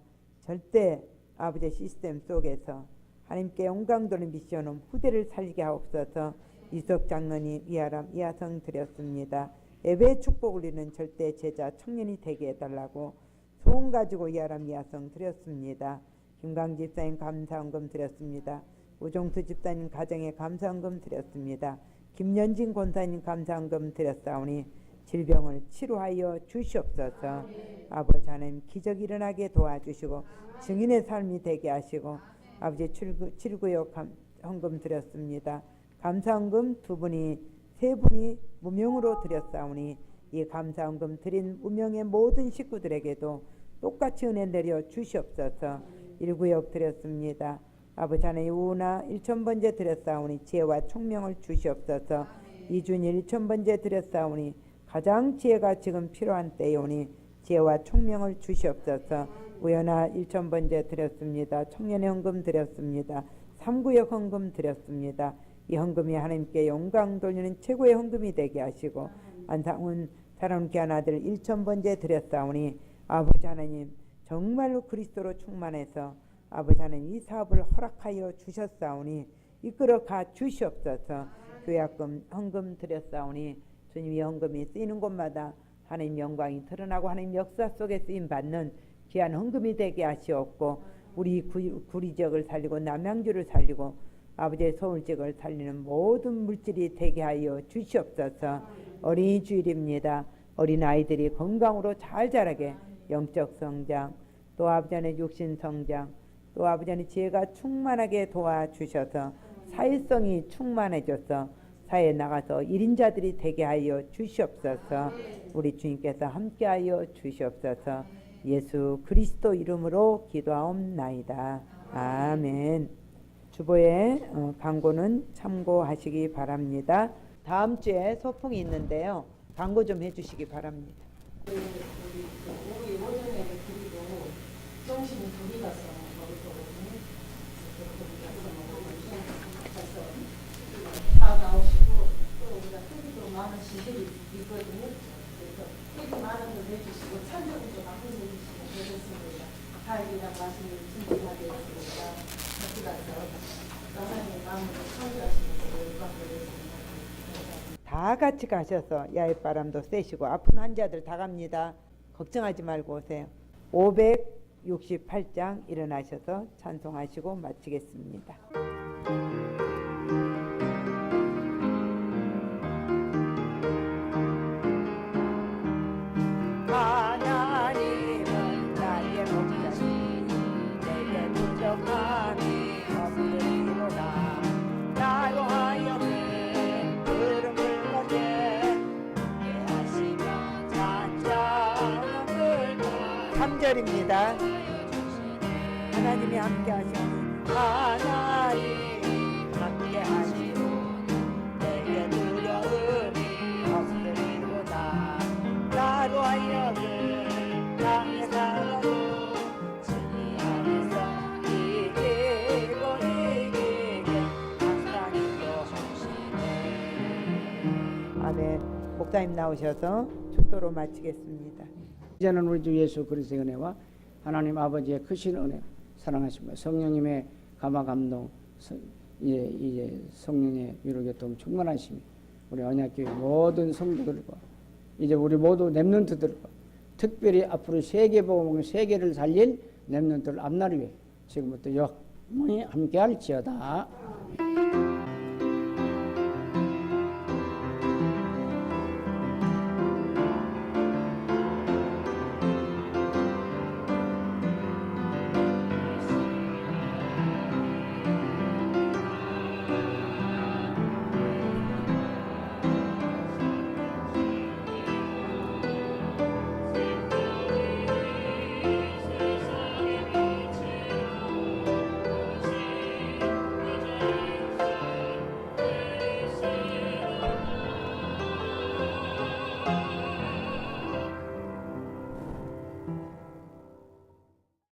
절대 아버지 시스템 속에서 하나님께 영광 돌린 미션은 후대를 살리게 하옵소서. 이석 장로님 이하람 이하성 드렸습니다. 예배 축복 올리는 절대 제자 청년이 되게 해달라고 소원 가지고 이하람 이하성 드렸습니다. 김강 집사님 감사헌금 드렸습니다. 우종수 집사님 가정에 감사헌금 드렸습니다. 김연진 권사님 감사헌금 드렸사오니 질병을 치료하여 주시옵소서. 아버지 하나님 기적이 일어나게 도와주시고 증인의 삶이 되게 하시고 아버지 7구역 헌금 드렸습니다. 감사헌금 세 분이 무명으로 드렸사오니 이 감사헌금 드린 무명의 모든 식구들에게도 똑같이 은혜 내려 주시옵소서. 1구역 드렸습니다. 아버지 하나님 우나 1,000번째 드렸사오니 지혜와 총명을 주시옵소서. 이준일 1,000번째 드렸사오니 가장 지혜가 지금 필요한 때이오니 지혜와 총명을 주시옵소서. 우연아 1,000번째 드렸습니다. 청년의 헌금 드렸습니다. 3구역 헌금 드렸습니다. 이 헌금이 하나님께 영광 돌리는 최고의 헌금이 되게 하시고 안상훈 사랑하는 귀한 아들 1,000번째 드렸사오니 아버지 하나님 정말로 그리스도로 충만해서 아버지 하나님 이 사업을 허락하여 주셨사오니 이끌어가 주시옵소서. 교약금 헌금 드렸사오니 주님 이 헌금이 쓰이는 곳마다 하나님 영광이 드러나고 하나님 역사 속에 쓰임받는 귀한 헌금이 되게 하시옵고 우리 구리 지역을 살리고 남양주를 살리고 아버지의 서울 지역을 살리는 모든 물질이 되게 하여 주시옵소서. 어린이 주일입니다. 어린아이들이 건강으로 잘 자라게 영적 성장 또 아버지 안에 육신 성장 또 아버지 안에 지혜가 충만하게 도와주셔서 사회성이 충만해져서 사회에 나가서 1인자들이 되게 하여 주시옵소서. 우리 주님께서 함께하여 주시옵소서. 예수 그리스도 이름으로 기도하옵나이다. 아멘. 주보의 광고는 참고하시기 바랍니다. 다음 주에 소풍이 있는데요. 광고 좀 해주시기 바랍니다. 우리 오전에 드리고 정신이 둘이 가서 먹을 거거든요. 다 나오시고 또 우리가 택이도 많은 시설이 있거든요. 그래서 택이 많은 걸 내주시고 찬조도 좀 많이 내주시면 되겠습니다. 가을이랑 말씀을 준비하게 했습니다. 같이 가서 하나님의 마음으로 참여하시는 것을 영광드리겠습니다. 다 같이 가셔서 야외바람도 쐬시고 아픈 환자들 다 갑니다. 걱정하지 말고 오세요. 568장 일어나셔서 찬송하시고 마치겠습니다. 하나님은 나의 목자시니 내게 부족함이 없으리로다. 나로 하여금 3절입니다. 하나님이 함께 하시니 하나님 함께 하시고 내게 두려움이 없으리로다. 나로 하여금 땅에 살아도 주님 안에서 이기고 이기게 항상 인도하시네. 아멘. 목사님 나오셔서 축도로 마치겠습니다. 이제는 우리 주 예수 그리스도의 은혜와 하나님 아버지의 크신 은혜, 사랑하심과 성령님의 감화 감동, 이제 성령의 위로 교통 충만하심이 우리 언약교회 모든 성도들과 이제 우리 모두 렘넌트들과 특별히 앞으로 세계복음 세계를 살릴 렘넌트를 앞나를 위해 지금부터 영원히 함께할지어다.